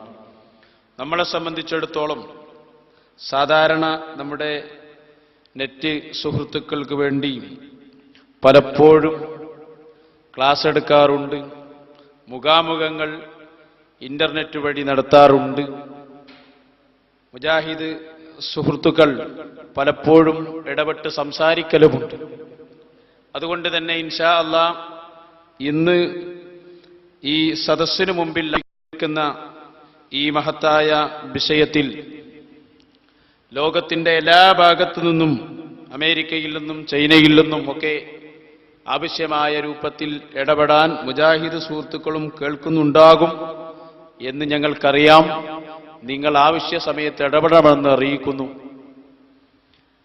നമ്മളെ സംബന്ധിച്ചിടത്തോളം സാധാരണ നമ്മുടെ നെറ്റ് സുഹൃത്തുക്കൾക്ക് വേണ്ടി പലപ്പോഴും ക്ലാസ് എടുക്കാറുണ്ട്, മുഖാമുഖങ്ങൾ ഇന്റർനെറ്റ് വഴി നടത്താറുണ്ട്. മുജാഹിദ് സുഹൃത്തുക്കൾ പലപ്പോഴും ഇടപെട്ട് സംസാരിക്കലുമുണ്ട്. അതുകൊണ്ട് തന്നെ ഇൻഷാ അല്ലാഹ് ഇന്ന് ഈ സദസ്സിനു മുമ്പിൽ നിൽക്കുന്ന ഈ മഹത്തായ വിഷയത്തിൽ ലോകത്തിന്റെ എല്ലാ ഭാഗത്തു നിന്നും, അമേരിക്കയിൽ നിന്നും ചൈനയിൽ നിന്നും ഒക്കെ ആവശ്യമായ രൂപത്തിൽ ഇടപെടാൻ മുജാഹിദ് സുഹൃത്തുക്കളും കേൾക്കുന്നുണ്ടാകും എന്ന് ഞങ്ങൾക്കറിയാം. നിങ്ങൾ ആവശ്യ സമയത്ത് ഇടപെടണമെന്ന് അറിയിക്കുന്നു.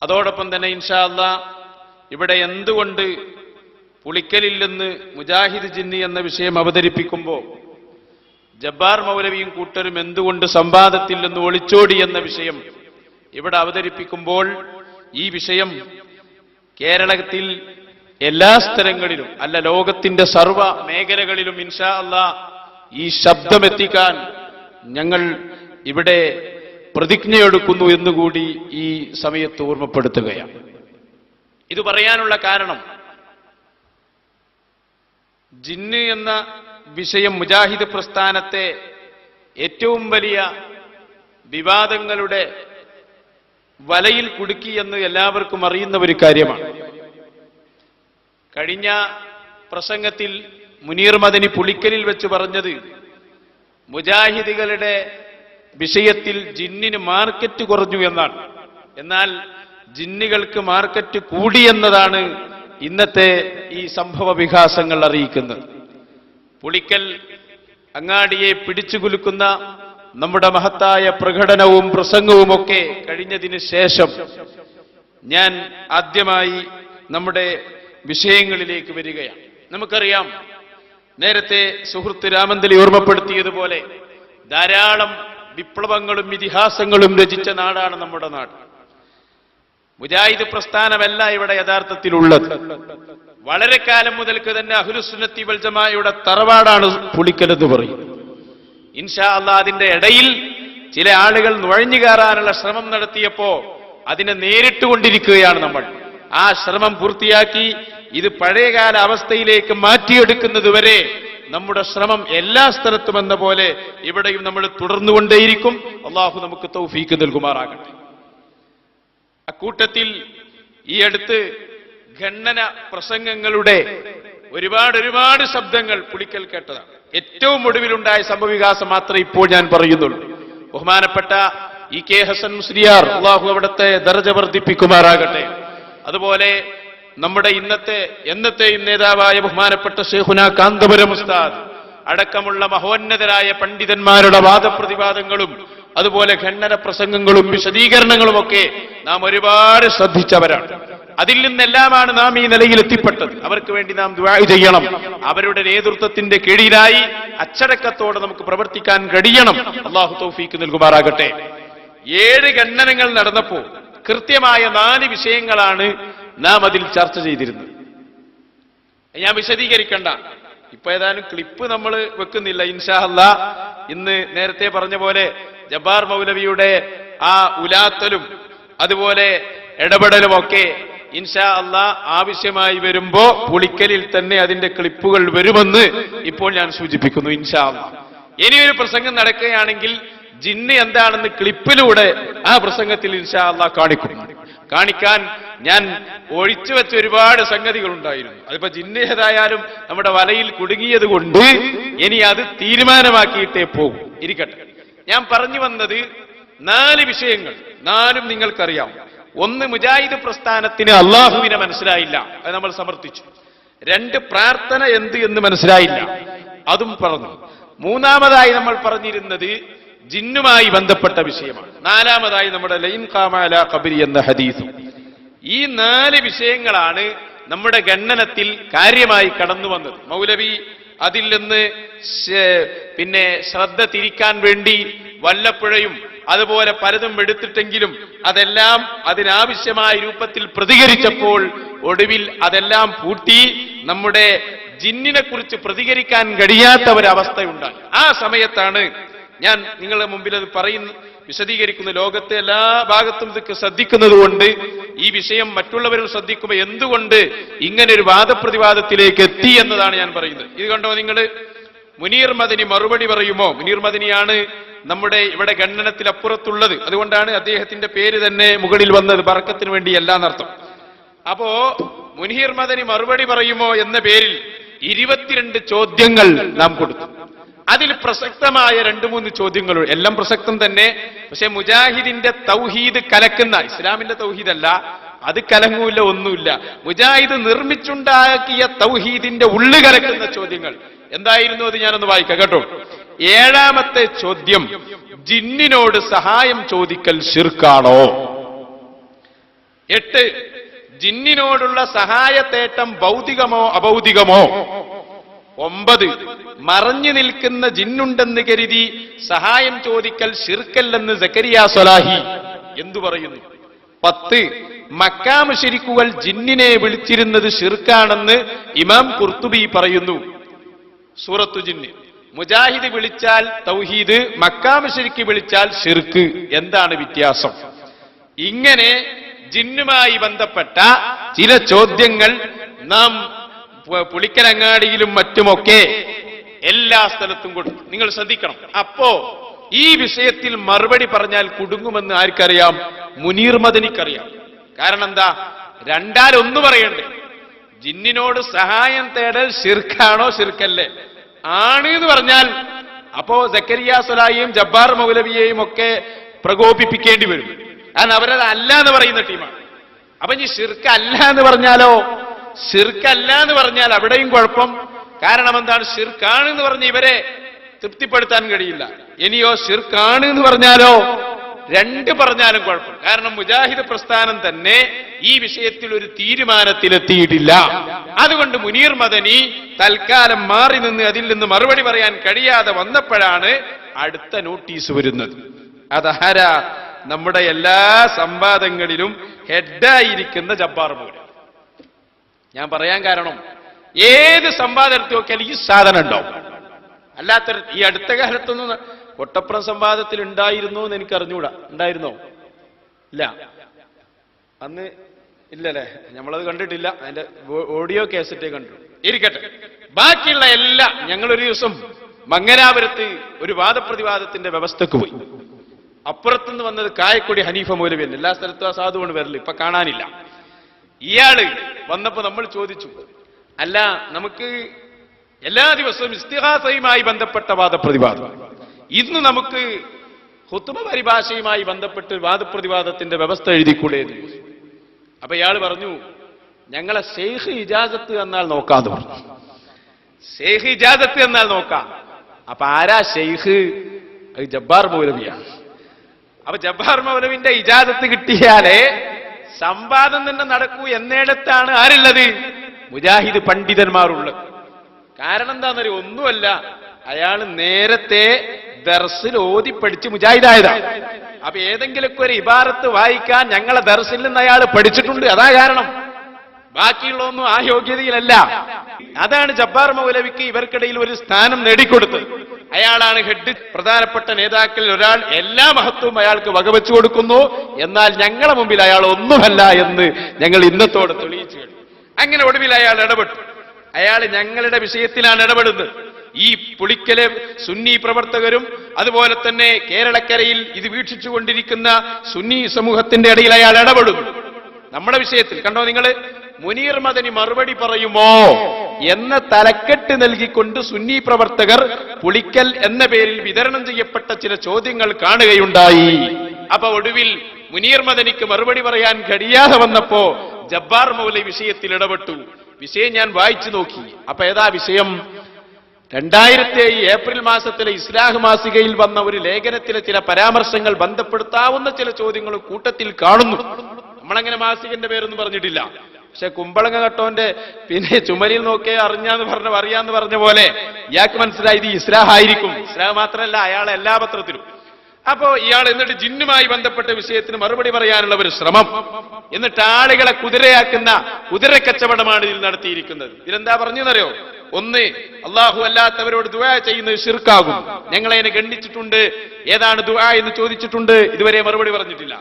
അതോടൊപ്പം തന്നെ ഇൻഷാ അല്ലാഹ് ഇവിടെ എന്തുകൊണ്ട് പുളിക്കലിൽ നിന്ന് മുജാഹിദ് ജിന്നി എന്ന വിഷയം അവതരിപ്പിക്കുമ്പോൾ ജബ്ബാർ മൗലവിയും കൂട്ടരും എന്തുകൊണ്ട് സംവാദത്തിൽ നിന്ന് ഒളിച്ചോടി എന്ന വിഷയം ഇവിടെ അവതരിപ്പിക്കുമ്പോൾ ഈ വിഷയം കേരളത്തിൽ എല്ലാ സ്ഥലങ്ങളിലും അല്ല, ലോകത്തിന്റെ സർവ മേഖലകളിലും ഇൻഷാ അല്ലാഹ് ഈ ശബ്ദമെത്തിക്കാൻ ഞങ്ങൾ ഇവിടെ പ്രതിജ്ഞയെടുക്കുന്നു എന്നുകൂടി ഈ സമയത്ത് ഓർമ്മപ്പെടുത്തുകയാണ്. ഇത് പറയാനുള്ള കാരണം, ജിന്ന് എന്ന വിഷയം മുജാഹിദ് പ്രസ്ഥാനത്തെ ഏറ്റവും വലിയ വിവാദങ്ങളുടെ വലയിൽ കുടുക്കി എന്ന് എല്ലാവർക്കും അറിയുന്ന ഒരു കാര്യമാണ്. കഴിഞ്ഞ പ്രസംഗത്തിൽ മുനീർ മദനി പുളിക്കലിൽ വെച്ച് പറഞ്ഞത്, മുജാഹിദുകളുടെ വിഷയത്തിൽ ജിന്നിന് മാർക്കറ്റ് കുറഞ്ഞു എന്നാണ്. എന്നാൽ ജിന്നുകൾക്ക് മാർക്കറ്റ് കൂടിയെന്നതാണ് ഇന്നത്തെ ഈ സംഭവ വികാസങ്ങൾ അറിയിക്കുന്നത്. പുളിക്കൽ അങ്ങാടിയെ പിടിച്ചുകുലുക്കുന്ന നമ്മുടെ മഹത്തായ പ്രകടനവും പ്രസംഗവുമൊക്കെ കഴിഞ്ഞതിന് ശേഷം ഞാൻ ആദ്യമായി നമ്മുടെ വിഷയങ്ങളിലേക്ക് വരികയാണ്. നമുക്കറിയാം, നേരത്തെ സുഹൃത്ത് രാമന്തലി ഓർമ്മപ്പെടുത്തിയതുപോലെ ധാരാളം വിപ്ലവങ്ങളും ഇതിഹാസങ്ങളും രചിച്ച നാടാണ് നമ്മുടെ നാട്. മുജാഹിദ് പ്രസ്ഥാനമല്ല ഇവിടെ യഥാർത്ഥത്തിലുള്ളത്. വളരെ കാലം മുതൽക്ക് തന്നെ അഹ്ലുസുന്നത്തി വൽ ജമാഅയുടെ തറവാടാണ് പുളിക്കൽ എന്ന് പറയും. ഇൻഷാ അല്ലാഹ് അതിന്റെ ഇടയിൽ ചില ആളുകൾ നുഴഞ്ഞു കയറാനുള്ള ശ്രമം നടത്തിയപ്പോ അതിനെ നേരിട്ടുകൊണ്ടിരിക്കുകയാണ് നമ്മൾ. ആ ശ്രമം പൂർത്തിയാക്കി ഇത് പഴയകാല അവസ്ഥയിലേക്ക് മാറ്റിയെടുക്കുന്നതുവരെ നമ്മുടെ ശ്രമം എല്ലാ സ്ഥലത്തും എന്ന പോലെ ഇവിടെയും നമ്മൾ തുടർന്നുകൊണ്ടേയിരിക്കും. അള്ളാഹു നമുക്ക് തൗഫീക്ക് നൽകുമാറാകട്ടെ. അക്കൂട്ടത്തിൽ ഈ അടുത്ത് ഖണ്ഡന പ്രസംഗങ്ങളുടെ ഒരുപാട് ശബ്ദങ്ങൾ പുളിക്കൽ കേട്ടതാണ്. ഏറ്റവും ഒടുവിലുണ്ടായ സംഭവവികാസം മാത്രമേ ഇപ്പോൾ ഞാൻ പറയുന്നുള്ളൂ. ബഹുമാനപ്പെട്ട ഇ.കെ. ഹസൻ മുസ്ലിയാർ, അള്ളാഹു അവിടുത്തെ ദർജ വർദ്ധിപ്പിക്കുമാറാകട്ടെ. അതുപോലെ നമ്മുടെ എന്നത്തെയും നേതാവായ ബഹുമാനപ്പെട്ട ശൈഖുനാ കാന്തപുരം ഉസ്താദ് അടക്കമുള്ള മഹോന്നതരായ പണ്ഡിതന്മാരുടെ വാദപ്രതിവാദങ്ങളും അതുപോലെ ഖണ്ഡന പ്രസംഗങ്ങളും വിശദീകരണങ്ങളുമൊക്കെ നാം ഒരുപാട് ശ്രദ്ധിച്ചവരാണ്. അതിൽ നിന്നെല്ലാമാണ് നാം ഈ നിലയിൽ എത്തിപ്പെട്ടത്. അവർക്ക് വേണ്ടി നാം ദുആ ചെയ്യണം. അവരുടെ നേതൃത്വത്തിന്റെ കീഴിലായി അച്ചടക്കത്തോടെ നമുക്ക് പ്രവർത്തിക്കാൻ കഴിയണം. അല്ലാഹു തൗഫീക്ക് നൽകുമാറാകട്ടെ. 7 ഖണ്ഡനങ്ങൾ നടന്നപ്പോൾ കൃത്യമായ 4 വിഷയങ്ങളാണ് നാം അതിൽ ചർച്ച ചെയ്തിരുന്നത്. ഞാൻ വിശദീകരിക്കണ്ട, ഇപ്പൊ ഏതായാലും ക്ലിപ്പ് നമ്മൾ വെക്കുന്നില്ല. ഇൻഷാ അല്ലാഹ് ഇന്ന് നേരത്തെ പറഞ്ഞ പോലെ ജബ്ബാർ മൗലവിയുടെ ആ ഉലാത്തലും അതുപോലെ ഇടപെടലുമൊക്കെ ഇൻഷാ അല്ലാഹ് ആവശ്യമായി വരുമ്പോ പുളിക്കലിൽ തന്നെ അതിന്റെ ക്ലിപ്പുകൾ വരുമെന്ന് ഇപ്പോൾ ഞാൻ സൂചിപ്പിക്കുന്നു. ഇൻഷാ അല്ലാഹ് ഇനിയൊരു പ്രസംഗം നടക്കുകയാണെങ്കിൽ ജിന്ന് എന്താണെന്ന് ക്ലിപ്പിലൂടെ ആ പ്രസംഗത്തിൽ ഇൻഷാ അല്ലാഹ് കാണിക്കാൻ ഞാൻ ഒഴിച്ചു വെച്ച ഒരുപാട് സംഗതികൾ ഉണ്ടായിരുന്നു. അതിപ്പോ ജിന്ന് ഏതായാലും നമ്മുടെ വലയിൽ കുടുങ്ങിയത് കൊണ്ട് ഇനി അത് തീരുമാനമാക്കിയിട്ടേ പോകും. ഇരിക്കട്ടെ, ഞാൻ പറഞ്ഞു വന്നത് 4 വിഷയങ്ങൾ. 4ഉം നിങ്ങൾക്കറിയാം. 1, മുജാഹിദ് പ്രസ്ഥാനത്തിന് അള്ളാഹുവിനെ മനസ്സിലായില്ല, അത് നമ്മൾ സമർത്ഥിച്ചു. 2, പ്രാർത്ഥന എന്ത് എന്ന് മനസ്സിലായില്ല, അതും പറഞ്ഞു. 3ാമതായി നമ്മൾ പറഞ്ഞിരുന്നത് ജിന്നുമായി ബന്ധപ്പെട്ട വിഷയമാണ്. 4ാമതായി നമ്മുടെ ലൈൻ ഖാമ അലാ ഖബരി എന്ന ഹദീസും. ഈ 4 വിഷയങ്ങളാണ് നമ്മുടെ ഖണ്ഡനത്തിൽ കാര്യമായി കടന്നു വന്നത്. മൗലവി അതിൽ നിന്ന് പിന്നെ ശ്രദ്ധ തിരിക്കാൻ വേണ്ടി വല്ലപ്പുഴയും അതുപോലെ പലതും എടുത്തിട്ടെങ്കിലും അതെല്ലാം അതിനാവശ്യമായ രൂപത്തിൽ പ്രതികരിച്ചപ്പോൾ ഒടുവിൽ അതെല്ലാം പൂട്ടി നമ്മുടെ ജിന്നിനെ കുറിച്ച് പ്രതികരിക്കാൻ കഴിയാത്ത ഒരവസ്ഥയുണ്ടായി. ആ സമയത്താണ് ഞാൻ നിങ്ങളുടെ മുമ്പിൽ അത് വിശദീകരിക്കുന്ന. ലോകത്തെ എല്ലാ ഭാഗത്തും ഇതൊക്കെ ശ്രദ്ധിക്കുന്നത് കൊണ്ട് ഈ വിഷയം മറ്റുള്ളവരും ശ്രദ്ധിക്കുമ്പോൾ എന്തുകൊണ്ട് ഇങ്ങനെ ഒരു വാദപ്രതിവാദത്തിലേക്ക് എത്തി എന്നതാണ് ഞാൻ പറയുന്നത്. ഇത് കണ്ടോ നിങ്ങൾ, മുനീർ മദനി മറുപടി പറയുമോ? മുനീർ മദനിയാണ് നമ്മുടെ ഇവിടെ ഖണ്ഡനത്തിൽ അപ്പുറത്തുള്ളത്. അതുകൊണ്ടാണ് അദ്ദേഹത്തിന്റെ പേര് തന്നെ മുകളിൽ വന്നത്, ബർക്കത്തിന് വേണ്ടിയല്ല എന്നർത്ഥം. അപ്പോ മുനീർ മദനി മറുപടി പറയുമോ എന്ന പേരിൽ 22 ചോദ്യങ്ങൾ നാം കൊടുത്തു. അതിൽ പ്രസക്തമായ 2-3 ചോദ്യങ്ങൾ, എല്ലാം പ്രസക്തം തന്നെ. പക്ഷെ മുജാഹിദിന്റെ തൗഹീദ് കലക്കുന്ന, ഇസ്ലാമിന്റെ തൗഹീദല്ല, അത് കലങ്ങൂല്ല, ഒന്നുമില്ല. മുജാഹിദ് നിർമ്മിച്ചുണ്ടാക്കിയ തൗഹീദിന്റെ ഉള്ളു കലക്കുന്ന ചോദ്യങ്ങൾ എന്തായിരുന്നു? അത് ഞാനൊന്ന് വായിക്കാം കേട്ടോ. 7ാമത്തെ ചോദ്യം, ജിന്നിനോട് സഹായം ചോദിക്കൽ ശിർക്കാണോ? 8, ജിന്നിനോടുള്ള സഹായത്തേട്ടം ഭൗതികമോ അഭൗതികമോ? 9, മറഞ്ഞു നിൽക്കുന്ന ജിന്നുണ്ടെന്ന് കരുതി സഹായം ചോദിക്കൽ ശിർക്കല്ലെന്ന് സക്കരിയ സ്വലാഹി എന്തു പറയുന്നു? 10, മക്കാ മുശ്രിക്കുകൾ ജിന്നിനെ വിളിച്ചിരുന്നത് ശിർക്കാണെന്ന് ഇമാം ഖുർത്തുബി പറയുന്നു. സൂറത്തു ജിന്ന്. മുജാഹിദ് വിളിച്ചാൽ തൗഹീദ്, മക്കാ മുശ്രിക്ക് വിളിച്ചാൽ ശിർക്ക്. എന്താണ് വ്യത്യാസം? ഇങ്ങനെ ജിന്നുമായി ബന്ധപ്പെട്ട ചില ചോദ്യങ്ങൾ നാം പുളിക്കലങ്ങാടിയിലും മറ്റുമൊക്കെ എല്ലാ സ്ഥലത്തും കൊടുത്തു. നിങ്ങൾ ശ്രദ്ധിക്കണം. അപ്പോ ഈ വിഷയത്തിൽ മറുപടി പറഞ്ഞാൽ കുടുങ്ങുമെന്ന് ആർക്കറിയാം? മുനീർ മദനിക്കറിയാം. കാരണം എന്താ? രണ്ടാലൊന്നു പറയണ്ടേ. ജിന്നിനോട് സഹായം തേടൽ ശിർക്കാണോ ശിർക്കല്ലേ? ആണ് എന്ന് പറഞ്ഞാൽ അപ്പോ സക്കരിയ സ്വലായിയും ജബ്ബാർ മൗലവിയെയും ഒക്കെ പ്രകോപിപ്പിക്കേണ്ടി വരും. കാരണം അവരത് അല്ല എന്ന് പറയുന്ന ടീമാണ്. അപ്പൊ ഇനി ശിർക്കല്ല എന്ന് പറഞ്ഞാലോ? ശിർക്കല്ല എന്ന് പറഞ്ഞാൽ അവിടെയും കുഴപ്പം. കാരണം എന്താണ്? ശിർക്കാണ് എന്ന് പറഞ്ഞ് ഇവരെ തൃപ്തിപ്പെടുത്താൻ കഴിയില്ല. ഇനിയോ ശിർക്കാണ് എന്ന് പറഞ്ഞാലോ? രണ്ട് പറഞ്ഞാലും കുഴപ്പം. കാരണം മുജാഹിദ് പ്രസ്ഥാനം തന്നെ ഈ വിഷയത്തിൽ ഒരു തീരുമാനത്തിലെത്തിയിട്ടില്ല. അതുകൊണ്ട് മുനീർ മദനി തൽക്കാലം മാറി നിന്ന് അതിൽ നിന്ന് മറുപടി പറയാൻ കഴിയാതെ വന്നപ്പോഴാണ് അടുത്ത നോട്ടീസ് വരുന്നത്. അതാരാ? നമ്മുടെ എല്ലാ സംവാദങ്ങളിലും ഹെഡായിരിക്കുന്ന ജബ്ബാർ മൗലവി. ഞാൻ പറയാൻ കാരണം, ഏത് സംവാദത്തിൽ നോക്കിയാൽ ഈ സാധനം ഉണ്ടാവും. അല്ലാത്ത ഈ അടുത്ത കാലത്തൊന്നും കൊട്ടപ്പുറം സംവാദത്തിൽ ഉണ്ടായിരുന്നോ എന്ന് എനിക്ക് അറിഞ്ഞുകൂടാ. ഉണ്ടായിരുന്നോ? ഇല്ല, അന്ന് ഇല്ലല്ലേ, നമ്മളത് കണ്ടിട്ടില്ല. അതിന്റെ ഓഡിയോ കാസറ്റേ കണ്ടു. ഇരിക്കട്ടെ. ബാക്കിയുള്ള എല്ലാം ഞങ്ങളൊരു ദിവസം മങ്ങനാപുരത്ത് ഒരു വാദപ്രതിവാദത്തിന്റെ വ്യവസ്ഥക്ക് പോയി. അപ്പുറത്തുനിന്ന് വന്നത് കായക്കൊടി ഹനീഫ മൗലവിയൻ. എല്ലാ സ്ഥലത്തും ആ സാധുവാണ് വരല്, ഇപ്പൊ കാണാനില്ല. ഇയാള് വന്നപ്പോ നമ്മൾ ചോദിച്ചു, അല്ല നമുക്ക് എല്ലാ ദിവസവും ഇസ്തിഹാസയുമായി ബന്ധപ്പെട്ട വാദപ്രതിവാദം, ഇന്ന് നമുക്ക് ഖുത്ബ പരിഭാഷയുമായി ബന്ധപ്പെട്ട് വാദപ്രതിവാദത്തിന്റെ വ്യവസ്ഥ എഴുതിക്കൂടെ എന്ന് ചോദിച്ചു. അപ്പൊ ഇയാൾ പറഞ്ഞു, ഞങ്ങളെ ശൈഖ് ഇജാസത്ത് എന്നാൽ നോക്കാന്ന് പറഞ്ഞു. ശൈഖ് ഇജാസത്ത് എന്നാൽ നോക്കാം. അപ്പൊ ആരാ ശൈഖ്? അത് ജബ്ബാർ മൗലവിയാണ്. അപ്പൊ ജബ്ബാർ മൗലവിന്റെ ഇജാസത്ത് കിട്ടിയാലേ സംവാദം തന്നെ നടക്കൂ എന്നിടത്താണ് ആരുള്ളത്? മുജാഹിദ് പണ്ഡിതന്മാരുള്ളത്. കാരണം എന്താണെന്നറിയോ? ഒന്നുമല്ല, അയാൾ നേരത്തെ ദർസിൽ ഓതി പഠിച്ച് മുജാഹിദായതാണ്. അപ്പൊ ഏതെങ്കിലുമൊക്കെ ഒരു ഇബാറത്ത് വായിക്കാൻ ഞങ്ങളെ ദർസിൽ നിന്ന് അയാൾ പഠിച്ചിട്ടുണ്ട്. അതാ കാരണം. ബാക്കിയുള്ളതൊന്നും ആ യോഗ്യതയിലല്ല. അതാണ് ജബ്ബാർ മൗലവിക്ക് ഇവർക്കിടയിൽ ഒരു സ്ഥാനം നേടിക്കൊടുത്തത്. അയാളാണ് ഹെഡ്, പ്രധാനപ്പെട്ട നേതാക്കളിൽ ഒരാൾ. എല്ലാ മഹത്വവും അയാൾക്ക് വകവെച്ചു കൊടുക്കുന്നു. എന്നാൽ ഞങ്ങളെ മുമ്പിൽ അയാൾ ഒന്നുമല്ല എന്ന് ഞങ്ങൾ ഇന്നത്തോടെ തെളിയിച്ചു കഴിഞ്ഞു. അങ്ങനെ ഒടുവിൽ അയാൾ ഇടപെട്ടു. അയാൾ ഞങ്ങളുടെ വിഷയത്തിലാണ് ഇടപെടുന്നത്. ഈ പുളിക്കലെ സുന്നി പ്രവർത്തകരും അതുപോലെ തന്നെ കേരളക്കരയിൽ ഇത് വീക്ഷിച്ചുകൊണ്ടിരിക്കുന്ന സുന്നി സമൂഹത്തിന്റെ ഇടയിൽ അയാൾ ഇടപെടുന്നു നമ്മുടെ വിഷയത്തിൽ. കണ്ടോ നിങ്ങൾ? മുനീർ മദനി മറുപടി പറയുമോ എന്ന തലക്കെട്ട് നൽകിക്കൊണ്ട് സുന്നി പ്രവർത്തകർ പുളിക്കൽ എന്ന പേരിൽ വിതരണം ചെയ്യപ്പെട്ട ചില ചോദ്യങ്ങൾ കാണുകയുണ്ടായി. അപ്പൊ ഒടുവിൽ മുനീർ മദനിക്ക് മറുപടി പറയാൻ കഴിയാതെ വന്നപ്പോ ജബ്ബാർ മൗലവി വിഷയത്തിൽ ഇടപെട്ടു. വിഷയം ഞാൻ വായിച്ചു നോക്കി. അപ്പൊ ഏതാ വിഷയം? 2007 ഏപ്രിൽ മാസത്തിലെ ഇസ്ലാഹ് മാസികയിൽ വന്ന ഒരു ലേഖനത്തിലെ ചില പരാമർശങ്ങൾ ബന്ധപ്പെടുത്താവുന്ന ചില ചോദ്യങ്ങൾ കൂട്ടത്തിൽ കാണുന്നു. നമ്മളങ്ങനെ മാസികന്റെ പേരൊന്നും പറഞ്ഞിട്ടില്ല. പക്ഷെ കുമ്പളങ്ങ കട്ടോന്റെ പിന്നെ ചുമരിൽ നോക്കിയേ അറിയാന്ന് പറഞ്ഞ പോലെ ഇയാൾക്ക് മനസ്സിലായത് ഇസ്ലാഹ് ആയിരിക്കും. ഇസ്ലാഹ് മാത്രമല്ല, അയാളെ എല്ലാ പത്രത്തിലും. അപ്പോ ഇയാൾ എന്നിട്ട് ജിന്നുമായി ബന്ധപ്പെട്ട വിഷയത്തിന് മറുപടി പറയാനുള്ള ഒരു ശ്രമം, എന്നിട്ട് ആളുകളെ കുതിരയാക്കുന്ന കുതിരക്കച്ചവടമാണ് ഇതിൽ നടത്തിയിരിക്കുന്നത്. ഇതിലെന്താ പറഞ്ഞെന്നറിയോ? ഒന്ന്, അള്ളാഹു അല്ലാത്തവരോട് ദുആ ചെയ്യുന്നത് ശിർക്കാകും. ഞങ്ങളതിനെ ഖണ്ഡിച്ചിട്ടുണ്ട്. ഏതാണ് ദുആ എന്ന് ചോദിച്ചിട്ടുണ്ട്. ഇതുവരെ മറുപടി പറഞ്ഞിട്ടില്ല.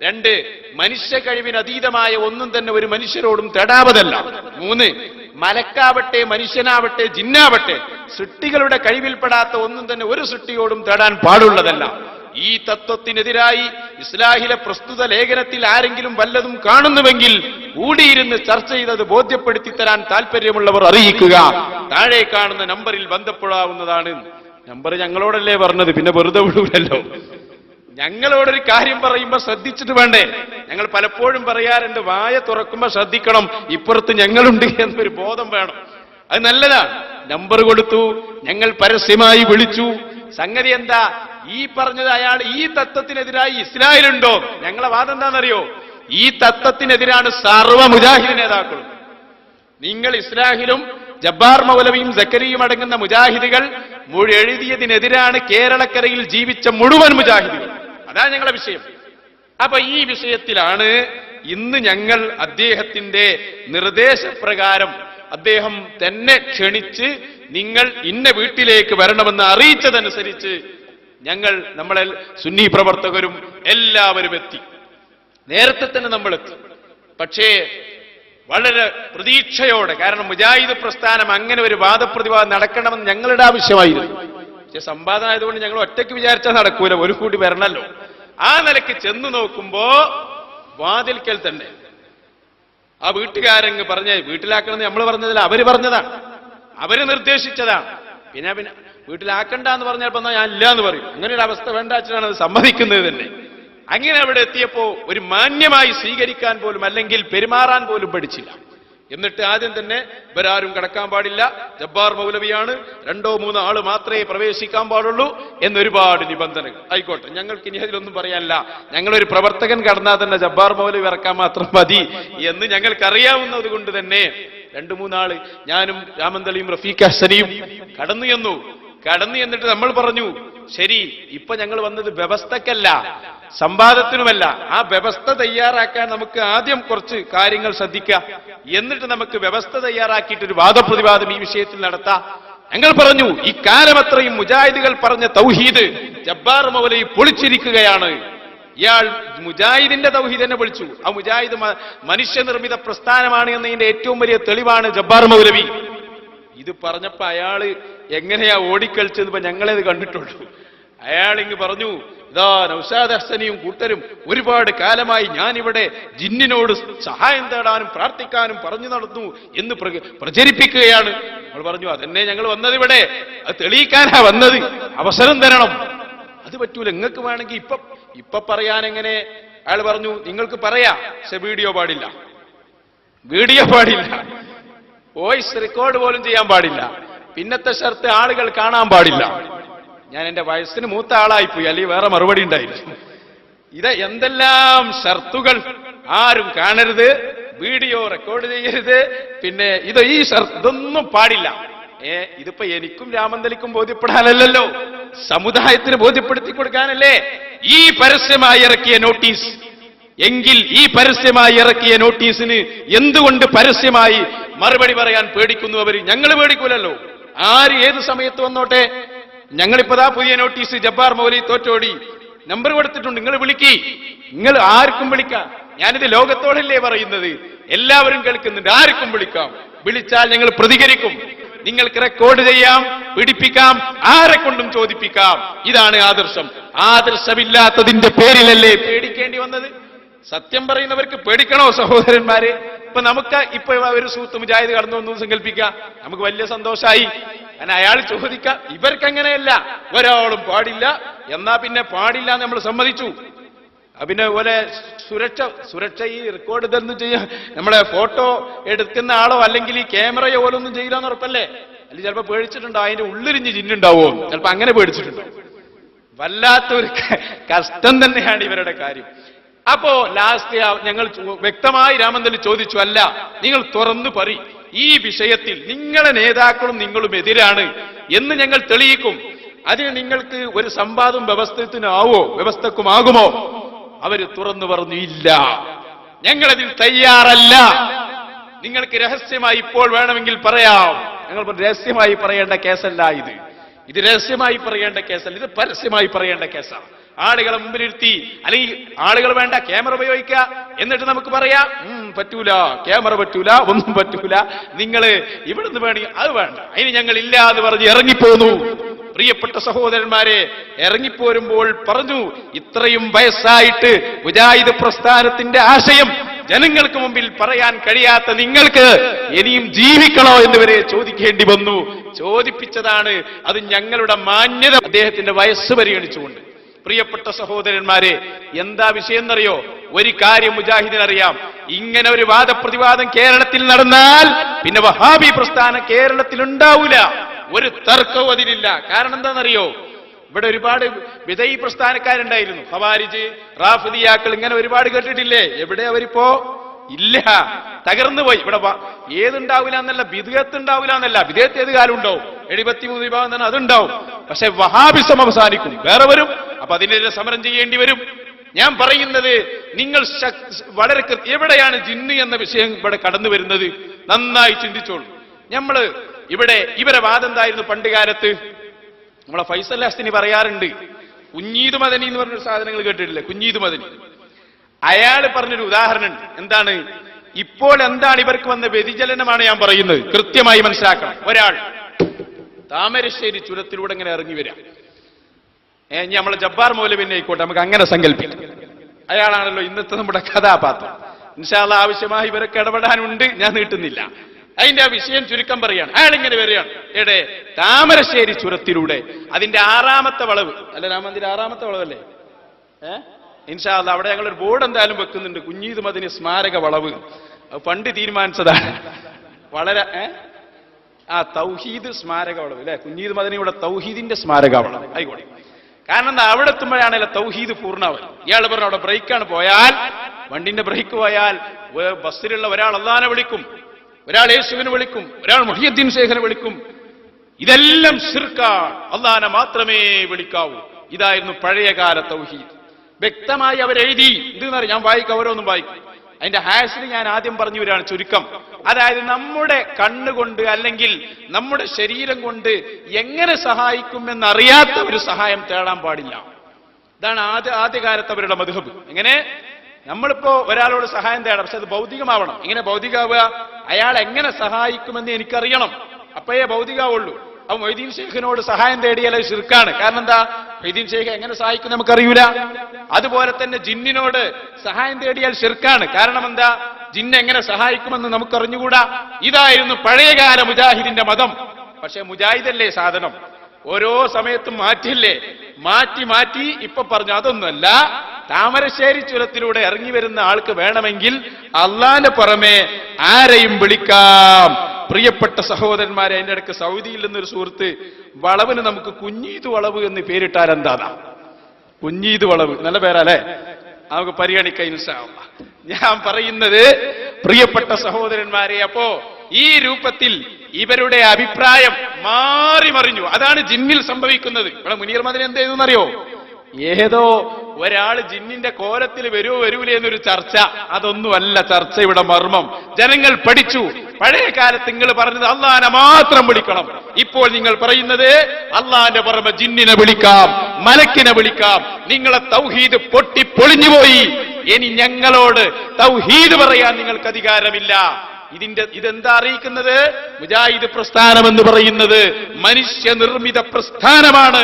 2, മനുഷ്യ കഴിവിന് അതീതമായ ഒന്നും തന്നെ ഒരു മനുഷ്യരോടും തേടാവതല്ല. 3, മലക്കാവട്ടെ മനുഷ്യനാവട്ടെ ജിന്നാവട്ടെ സൃഷ്ടികളുടെ കഴിവിൽപ്പെടാത്ത ഒന്നും തന്നെ ഒരു സൃഷ്ടിയോടും തേടാൻ പാടുള്ളതല്ല. ഈ തത്വത്തിനെതിരായി ഇസ്ലാഹിലെ പ്രസ്തുത ലേഖനത്തിൽ ആരെങ്കിലും വല്ലതും കാണുന്നുവെങ്കിൽ കൂടിയിരുന്ന് ചർച്ച ചെയ്തത് ബോധ്യപ്പെടുത്തി തരാൻ താല്പര്യമുള്ളവർ അറിയിക്കുക. താഴെ കാണുന്ന നമ്പറിൽ ബന്ധപ്പെടാവുന്നതാണ്. നമ്പർ ഞങ്ങളോടല്ലേ പറഞ്ഞത്, പിന്നെ വെറുതെ വിടൂലല്ലോ. ഞങ്ങളോടൊരു കാര്യം പറയുമ്പോൾ ശ്രദ്ധിച്ചിട്ട് വേണ്ടേ? ഞങ്ങൾ പലപ്പോഴും പറയാറുണ്ട്, വായ തുറക്കുമ്പോ ശ്രദ്ധിക്കണം, ഇപ്പുറത്ത് ഞങ്ങളുണ്ട് എന്നൊരു ബോധം വേണം. അത് നല്ലതാണ്. നമ്പർ കൊടുത്തു, ഞങ്ങൾ പരസ്യമായി വിളിച്ചു. സംഗതി എന്താ? ഈ പറഞ്ഞത് അയാൾ ഈ തത്വത്തിനെതിരായി ഇസ്ലാഹിലുണ്ടോ? ഞങ്ങളെ വാദം എന്താണെന്നറിയോ? ഈ തത്വത്തിനെതിരാണ് സർവ്വ മുജാഹിദ് നേതാക്കളും. നിങ്ങൾ ഇസ്ലാഹിലും ജബ്ബാർ മൗലവിയും സക്കരിയും അടങ്ങുന്ന മുജാഹിദുകൾ എഴുതിയതിനെതിരാണ് കേരളക്കരയിൽ ജീവിച്ച മുഴുവൻ മുജാഹിദുകൾ. അതാണ് ഞങ്ങളുടെ വിഷയം. അപ്പൊ ഈ വിഷയത്തിലാണ് ഇന്ന് ഞങ്ങൾ അദ്ദേഹത്തിന്റെ നിർദ്ദേശപ്രകാരം അദ്ദേഹം തന്നെ ക്ഷണിച്ച് നിങ്ങൾ ഇന്ന വീട്ടിലേക്ക് വരണമെന്ന് അറിയിച്ചതനുസരിച്ച് നമ്മളെ സുന്നി പ്രവർത്തകരും എല്ലാവരും എത്തി. നേരത്തെ തന്നെ നമ്മൾ എത്തി. പക്ഷേ വളരെ പ്രതീക്ഷയോടെ, കാരണം മുജാഹിദ് പ്രസ്ഥാനം അങ്ങനെ ഒരു വാദപ്രതിവാദം നടക്കണമെന്ന് ഞങ്ങളുടെ ആവശ്യമായിരുന്നു. പക്ഷെ സമ്പാദനമായതുകൊണ്ട് ഞങ്ങൾ ഒറ്റയ്ക്ക് വിചാരിച്ചാൽ നടക്കൂല, ഒരു കൂടി വരണല്ലോ. ആ നിലയ്ക്ക് ചെന്ന് നോക്കുമ്പോ വാതിൽക്കൽ തന്നെ ആ വീട്ടുകാരങ്ങ് പറഞ്ഞ വീട്ടിലാക്കണമെന്ന് നമ്മൾ പറഞ്ഞതല്ല, അവര് പറഞ്ഞതാണ്, അവര് നിർദ്ദേശിച്ചതാണ്. പിന്നെ വീട്ടിലാക്കണ്ട എന്ന് പറഞ്ഞപ്പോ ഞാൻ ഇല്ല എന്ന് പറയും. അങ്ങനെ ഒരു അവസ്ഥ വേണ്ട അച്ഛനാണ് അത് സമ്മതിക്കുന്നത് തന്നെ. അങ്ങനെ അവിടെ എത്തിയപ്പോ ഒരു മാന്യമായി സ്വീകരിക്കാൻ പോലും അല്ലെങ്കിൽ പെരുമാറാൻ പോലും പഠിച്ചില്ല. എന്നിട്ട് ആദ്യം തന്നെ ഇവരാരും കടക്കാൻ പാടില്ല, ജബ്ബാർ മൗലവിയാണ്, 2-3 ആള് മാത്രമേ പ്രവേശിക്കാൻ പാടുള്ളൂ എന്നൊരുപാട് നിബന്ധനകൾ. ആയിക്കോട്ടെ, ഞങ്ങൾക്ക് ഇനി അതിലൊന്നും പറയാനില്ല, ഞങ്ങളൊരു പ്രവർത്തകൻ കടന്നാൽ തന്നെ ജബ്ബാർ മൗലവി ഇറക്കാൻ മാത്രം മതി എന്ന് ഞങ്ങൾക്കറിയാവുന്നത് കൊണ്ട് തന്നെ 2-3 ആള്, ഞാനും രാമന്തളിയും റഫീഖ് ഹസനിയും കടന്നു എന്നിട്ട് നമ്മൾ പറഞ്ഞു, ശരി, ഇപ്പൊ ഞങ്ങൾ വന്നത് വ്യവസ്ഥക്കല്ല, സംവാദത്തിനുമല്ല. ആ വ്യവസ്ഥ തയ്യാറാക്കാൻ നമുക്ക് ആദ്യം കുറച്ച് കാര്യങ്ങൾ ശ്രദ്ധിക്കാം, എന്നിട്ട് നമുക്ക് വ്യവസ്ഥ തയ്യാറാക്കിയിട്ട് ഒരു വാദപ്രതിവാദം ഈ വിഷയത്തിൽ നടത്താം. ഞങ്ങൾ പറഞ്ഞു, ഈ കാലമത്രയും മുജാഹിദുകൾ പറഞ്ഞ തൗഹീദ് ജബ്ബാർ മൗലവി പൊളിച്ചിരിക്കുകയാണ്. ഇയാൾ മുജാഹിദിന്റെ തൗഹീദ് തന്നെ പൊളിച്ചു. ആ മുജാഹിദ് മനുഷ്യനിർമ്മിത പ്രസ്ഥാനമാണ് എന്നതിന്റെ ഏറ്റവും വലിയ തെളിവാണ് ജബ്ബാർ മൗലവി. ഇത് പറഞ്ഞപ്പോ അയാള് എങ്ങനെയാ ഓടിക്കളിച്ചത് ഞങ്ങളേത് കണ്ടിട്ടുള്ളൂ. അയാളിങ്ങ് പറഞ്ഞു, ഇതാ നൗഷാദ് ഹസനിയും കൂട്ടരും ഒരുപാട് കാലമായി ഞാനിവിടെ ജിന്നിനോട് സഹായം തേടാനും പ്രാർത്ഥിക്കാനും പറഞ്ഞു നടന്നു എന്ന് പ്രചരിപ്പിക്കുകയാണ്. നമ്മൾ പറഞ്ഞു, അതെന്നെ ഞങ്ങൾ വന്നത് ഇവിടെ, അത് തെളിയിക്കാനാ വന്നത്, അവസരം തരണം. അത് പറ്റൂല, നിങ്ങൾക്ക് വേണമെങ്കിൽ ഇപ്പൊ പറയാൻ എങ്ങനെ? അയാൾ പറഞ്ഞു, നിങ്ങൾക്ക് പറയാ, പക്ഷെ വീഡിയോ പാടില്ല, വോയിസ് റെക്കോർഡ് പോലും ചെയ്യാൻ പാടില്ല. പിന്നത്തെ ഷർത്ത് ആളുകൾ കാണാൻ പാടില്ല. ഞാൻ എന്റെ വയസ്സിന് മൂത്ത ആളായിപ്പോയി, അല്ലെങ്കിൽ വേറെ മറുപടി ഉണ്ടായിരുന്നു. ഇത് എന്തെല്ലാം ഷർത്തുകൾ! ആരും കാണരുത്, വീഡിയോ റെക്കോർഡ് ചെയ്യരുത്, പിന്നെ ഈ ഇതൊന്നും പാടില്ല. ഇതിപ്പോ എനിക്കും രാമന്തലിക്കും ബോധ്യപ്പെടാനല്ലോ, സമുദായത്തിന് ബോധ്യപ്പെടുത്തി കൊടുക്കാനല്ലേ ഈ പരസ്യമായി ഇറക്കിയ നോട്ടീസ്. എങ്കിൽ ഈ പരസ്യമായി ഇറക്കിയ നോട്ടീസിന് എന്തുകൊണ്ട് പരസ്യമായി മറുപടി പറയാൻ പേടിക്കുന്നു അവർ? ഞങ്ങൾ പേടിക്കൂലല്ലോ, ആര് ഏത് സമയത്ത് വന്നോട്ടെ. ഞങ്ങളിപ്പോ പുതിയ നോട്ടീസ്, ജബ്ബാർ മൗലവി തോറ്റോടി, നമ്പർ കൊടുത്തിട്ടുണ്ട്, നിങ്ങൾ വിളിക്കി, നിങ്ങൾ ആർക്കും വിളിക്കാം. ഞാനിത് ലോകത്തോടല്ലേ പറയുന്നത്, എല്ലാവരും കേൾക്കുന്നുണ്ട്, ആർക്കും വിളിക്കാം. വിളിച്ചാൽ ഞങ്ങൾ പ്രതികരിക്കും, നിങ്ങൾക്ക് റെക്കോർഡ് ചെയ്യാം, പിടിപ്പിക്കാം, ആരെ കൊണ്ടും ചോദിപ്പിക്കാം. ഇതാണ് ആദർശം. ആദർശമില്ലാത്തതിന്റെ പേരിലല്ലേ പേടിക്കേണ്ടി വന്നത്? സത്യം പറയുന്നവർക്ക് പേടിക്കണോ സഹോദരന്മാരെ? ഇപ്പൊ ഒരു സൂത്ത് മുജാഹിദ് കടന്നു വന്നു സങ്കല്പിക്കാം, നമുക്ക് വലിയ സന്തോഷമായി. കാരണം അയാൾ ചോദിക്കാം, ഇവർക്ക് അങ്ങനെയല്ല, ഒരാളും പാടില്ല, എന്നാ പിന്നെ പാടില്ല നമ്മൾ സമ്മതിച്ചു. പിന്നെ പോലെ സുരക്ഷ ഈ റെക്കോർഡ് ഇതൊന്നും ചെയ്യാൻ നമ്മളെ ഫോട്ടോ എടുക്കുന്ന ആളോ അല്ലെങ്കിൽ ഈ ക്യാമറയോ പോലൊന്നും ചെയ്യില്ലെന്ന് ഉറപ്പല്ലേ? അല്ലെങ്കിൽ ചിലപ്പോ പേടിച്ചിട്ടുണ്ടോ, അതിന്റെ ഉള്ളിരിഞ്ഞ് ജിന്നുണ്ടാവോ, ചിലപ്പോ അങ്ങനെ പേടിച്ചിട്ടുണ്ടോ. വല്ലാത്തൊരു കഷ്ടം തന്നെയാണ് ഇവരുടെ കാര്യം. അപ്പോ ലാസ്റ്റ് ഞങ്ങൾ വ്യക്തമായി രാമന്തലി ചോദിച്ചു, അല്ല നിങ്ങൾ തുറന്നു പറയും, ഈ വിഷയത്തിൽ നിങ്ങളെ നേതാക്കളും നിങ്ങളും എതിരാണ് എന്ന് ഞങ്ങൾ തെളിയിക്കും. അതിന് നിങ്ങൾക്ക് ഒരു സംവാദം വ്യവസ്ഥക്കുമാകുമോ? അവര് തുറന്നു പറഞ്ഞു, ഇല്ല, ഞങ്ങളതിൽ തയ്യാറല്ല. നിങ്ങൾക്ക് രഹസ്യമായി ഇപ്പോൾ വേണമെങ്കിൽ പറയാം. ഞങ്ങൾ രഹസ്യമായി പറയേണ്ട കേസല്ല ഇത് രഹസ്യമായി പറയേണ്ട കേസല്ല, ഇത് പരസ്യമായി പറയേണ്ട കേസാണ്. ആളുകളെ മുമ്പിലിരുത്തി, അല്ലെങ്കിൽ ആളുകൾ വേണ്ട, ക്യാമറ ഉപയോഗിക്കുക, എന്നിട്ട് നമുക്ക് പറയാം, പറ്റൂല, ക്യാമറ പറ്റൂല, ഒന്നും പറ്റൂല, നിങ്ങൾ ഇവിടുന്ന് വേണമെങ്കിൽ അത് വേണ്ട, അതിന് ഞങ്ങൾ ഇല്ല എന്ന് പറഞ്ഞ് ഇറങ്ങിപ്പോന്നു. പ്രിയപ്പെട്ട സഹോദരന്മാരെ, ഇറങ്ങിപ്പോരുമ്പോൾ പറഞ്ഞു, ഇത്രയും വയസ്സായിട്ട് മുജാഹിദ് പ്രസ്ഥാനത്തിന്റെ ആശയം ജനങ്ങൾക്ക് മുമ്പിൽ പറയാൻ കഴിയാത്ത നിങ്ങൾക്ക് ഇനിയും ജീവിക്കണോ എന്നിവരെ ചോദിക്കേണ്ടി വന്നു. ചോദിപ്പിച്ചതാണ്, അത് ഞങ്ങളുടെ മാന്യത, അദ്ദേഹത്തിന്റെ വയസ്സ് പരിഗണിച്ചുകൊണ്ട്. പ്രിയപ്പെട്ട സഹോദരന്മാരെ, എന്താ വിഷയം എന്നറിയോ? ഒരു കാര്യം മുജാഹിദിനറിയാം, ഇങ്ങനെ ഒരു വാദപ്രതിവാദം കേരളത്തിൽ നടന്നാൽ പിന്നെ വഹാബി പ്രസ്ഥാനം കേരളത്തിൽ ഉണ്ടാവൂല. ഒരു തർക്കവും അതിലില്ല. കാരണം എന്താണെന്നറിയോ? ഇവിടെ ഒരുപാട് വിദഈ പ്രസ്ഥാനക്കാരുണ്ടായിരുന്നു, ഖവാരിജ്, റാഫിദിയാക്കൾ, ഇങ്ങനെ ഒരുപാട് കേട്ടിട്ടില്ലേ? എവിടെ അവരിപ്പോ? ഇല്ല, തകർന്നു പോയി. ഇവിടെ ഏതുണ്ടാവില്ല എന്നല്ല, ബിദ്അത്ത് ഉണ്ടാവില്ല എന്നല്ല, ബിദ്അത്ത് ഏത് കാലം ഉണ്ടാവും, 73 വിഭാഗം തന്നെ അതുണ്ടാവും. പക്ഷെ വഹാബിസം അവസാനിക്കും, വേറെ വരും. അപ്പൊ അതിനെതിരെ സമരം ചെയ്യേണ്ടി വരും. ഞാൻ പറയുന്നത് നിങ്ങൾ വളരെ എവിടെയാണ് ജിന്ന് എന്ന വിഷയം ഇവിടെ കടന്നു വരുന്നത് നന്നായി ചിന്തിച്ചോളൂ. നമ്മള് ഇവിടെ ഇവരെ വാദം എന്തായിരുന്നു പണ്ട് കാലത്ത്? നമ്മളെ ഫൈസൽ ഹസ്നി പറയാറുണ്ട്, കുഞ്ഞീദ് മദനി എന്ന് പറഞ്ഞൊരു സാധനങ്ങൾ കേട്ടിട്ടില്ലേ? കുഞ്ഞീദ് മദനി. അയാൾ പറഞ്ഞൊരു ഉദാഹരണം എന്താണ്? ഇപ്പോൾ എന്താണ് ഇവർക്ക് വന്ന വ്യതിചലനമാണ് ഞാൻ പറയുന്നത്, കൃത്യമായി മനസ്സിലാക്കണം. ഒരാൾ താമരശ്ശേരി ചുരത്തിലൂടെ ഇങ്ങനെ ഇറങ്ങി വരാം. ഇനി നമ്മളെ ജബ്ബാർ മൗലവിനെ ആയിക്കോട്ടെ, നമുക്ക് അങ്ങനെ സങ്കല്പിക്കാം. അയാളാണല്ലോ ഇന്നത്തെ നമ്മുടെ കഥാപാത്രം. ഇൻഷാ അല്ലാഹ് ആവശ്യമായി ഇവരൊക്കെ ഇടപെടാനുണ്ട്, ഞാൻ നീട്ടുന്നില്ല. അതിന്റെ ആ വിഷയം ചുരുക്കം പറയാണ്. അയാൾ ഇങ്ങനെ വരികയാണ് എടെ താമരശ്ശേരി ചുരത്തിലൂടെ, അതിന്റെ 6ാമത്തെ വളവ് അല്ല, രാമന്ദിന്റെ 6ാമത്തെ വളവല്ലേ? ഇൻഷാ അല്ലാഹ് അവിടെ ഞങ്ങളൊരു ബോർഡ് എന്തായാലും വെക്കുന്നുണ്ട്, കുഞ്ഞീദ് മദനി സ്മാരക വളവ്. പണ്ട് തീരുമാനിച്ചതാണ്. വളരെ തൗഹീദ് സ്മാരക വളവ് അല്ലെ, കുഞ്ഞീദ് മദനിയുടെ തൗഹീദിന്റെ സ്മാരക വളവ് ആയിക്കോട്ടെ. കാരണം എന്താ, അവിടെ എത്തുമ്പോഴാണല്ലോ തൗഹീദ് പൂർണ്ണാവൽ. ഇയാൾ പറഞ്ഞു അവിടെ ബ്രേക്കാണ് പോയാൽ, വണ്ടിന്റെ ബ്രേക്ക് പോയാൽ ബസ്സിലുള്ള ഒരാൾ അല്ലാഹനെ വിളിക്കും, ഒരാൾ യേശുവിനെ വിളിക്കും, ഒരാൾ മുഹിയുദ്ദീൻ ശേഖനെ വിളിക്കും. ഇതെല്ലാം ശിർക്കാണ്, അല്ലാഹനെ മാത്രമേ വിളിക്കാവൂ. ഇതായിരുന്നു പഴയകാല തൗഹീദ്. വ്യക്തമായി അവരെഴുതി. ഇതെന്നറിയാം, ഞാൻ വായിക്കും, ഓരോന്നും വായിക്കും. അതിന്റെ ഹാഷിൽ ഞാൻ ആദ്യം പറഞ്ഞു വരികയാണ് ചുരുക്കം. അതായത് നമ്മുടെ കണ്ണുകൊണ്ട് അല്ലെങ്കിൽ നമ്മുടെ ശരീരം കൊണ്ട് എങ്ങനെ സഹായിക്കുമെന്നറിയാത്ത ഒരു സഹായം തേടാൻ പാടില്ല. ഇതാണ് ആദ്യകാലത്ത് അവരുടെ മദ്ഹബ്. എങ്ങനെ നമ്മളിപ്പോ ഒരാളോട് സഹായം തേടാം, പക്ഷെ അത് ഭൗതികമാവണം. എങ്ങനെ ഭൗതികമാവുക? അയാൾ എങ്ങനെ സഹായിക്കുമെന്ന് എനിക്കറിയണം, അപ്പോഴേ ഭൗതികമാവുള്ളൂ. അപ്പൊ മൊയ്തീൻ ഷെയ്ഖിനോട് സഹായം തേടിയാൽ അത് ശിർക്കാണ്. കാരണം എന്താ, മൊയ്തീൻ ഷെയ്ഖ് എങ്ങനെ സഹായിക്കും നമുക്കറിയൂല. അതുപോലെ തന്നെ ജിന്നിനോട് സഹായം തേടിയാൽ ശിർക്കാണ്. കാരണം എന്താ, ജിന്ന് എങ്ങനെ സഹായിക്കുമെന്ന് നമുക്കറിഞ്ഞുകൂടാ. ഇതായിരുന്നു പഴയകാല മുജാഹിദിന്റെ മതം. പക്ഷെ മുജാഹിദല്ലേ സാധനം, ഓരോ സമയത്തും മാറ്റില്ലേ, മാറ്റി മാറ്റി ഇപ്പൊ പറഞ്ഞു അതൊന്നുമല്ല. താമരശ്ശേരി ചുരത്തിലൂടെ ഇറങ്ങി വരുന്ന ആൾക്ക് വേണമെങ്കിൽ അള്ളാന്റെ പുറമെ ആരെയും വിളിക്കാം. പ്രിയപ്പെട്ട സഹോദരന്മാരെ, എന്റെ അടുക്ക് സൗദിയിൽ നിന്നൊരു സുഹൃത്ത്, വളവിന് നമുക്ക് കുഞ്ഞീദ് വളവ് എന്ന് പേരിട്ടാൽ എന്താ? കുഞ്ഞീദ് വളവ് നല്ല പേരല്ലേ, നമുക്ക് പരിഗണിക്കാം ഇൻഷാ അല്ലാഹ്. ഞാൻ പറയുന്നത് പ്രിയപ്പെട്ട സഹോദരന്മാരെ, അപ്പോ ഈ രൂപത്തിൽ ഇവരുടെ അഭിപ്രായം മാറി മറിഞ്ഞു. അതാണ് ജിന്നിൽ സംഭവിക്കുന്നത്. ഇവിടെ മുനീർ മദനി എന്ത് ചെയ്തെന്നറിയോ? ഏതോ ഒരാൾ ജിന്നിന്റെ കോലത്തിൽ വരൂലേ എന്നൊരു ചർച്ച. അതൊന്നുമല്ല ചർച്ച, ഇവിടെ മർമ്മം. ജനങ്ങൾ പഠിച്ചു. പഴയ കാലത്ത് നിങ്ങൾ പറഞ്ഞത് അള്ളാനെ മാത്രം വിളിക്കണം. ഇപ്പോൾ നിങ്ങൾ പറയുന്നത് അള്ളാന്റെ പുറമെ ജിന്നിനെ വിളിക്കാം, മലക്കിനെ വിളിക്കാം. നിങ്ങളെ തൗഹീദ് പൊട്ടിപ്പൊളിഞ്ഞുപോയി. ഇനി ഞങ്ങളോട് തൗഹീദ് പറയാൻ നിങ്ങൾക്ക് അധികാരമില്ല. ഇതെന്താ അറിയിക്കുന്നത്? മുജാഹിദ് പ്രസ്ഥാനം എന്ന് പറയുന്നത് മനുഷ്യനിർമ്മിത പ്രസ്ഥാനമാണ്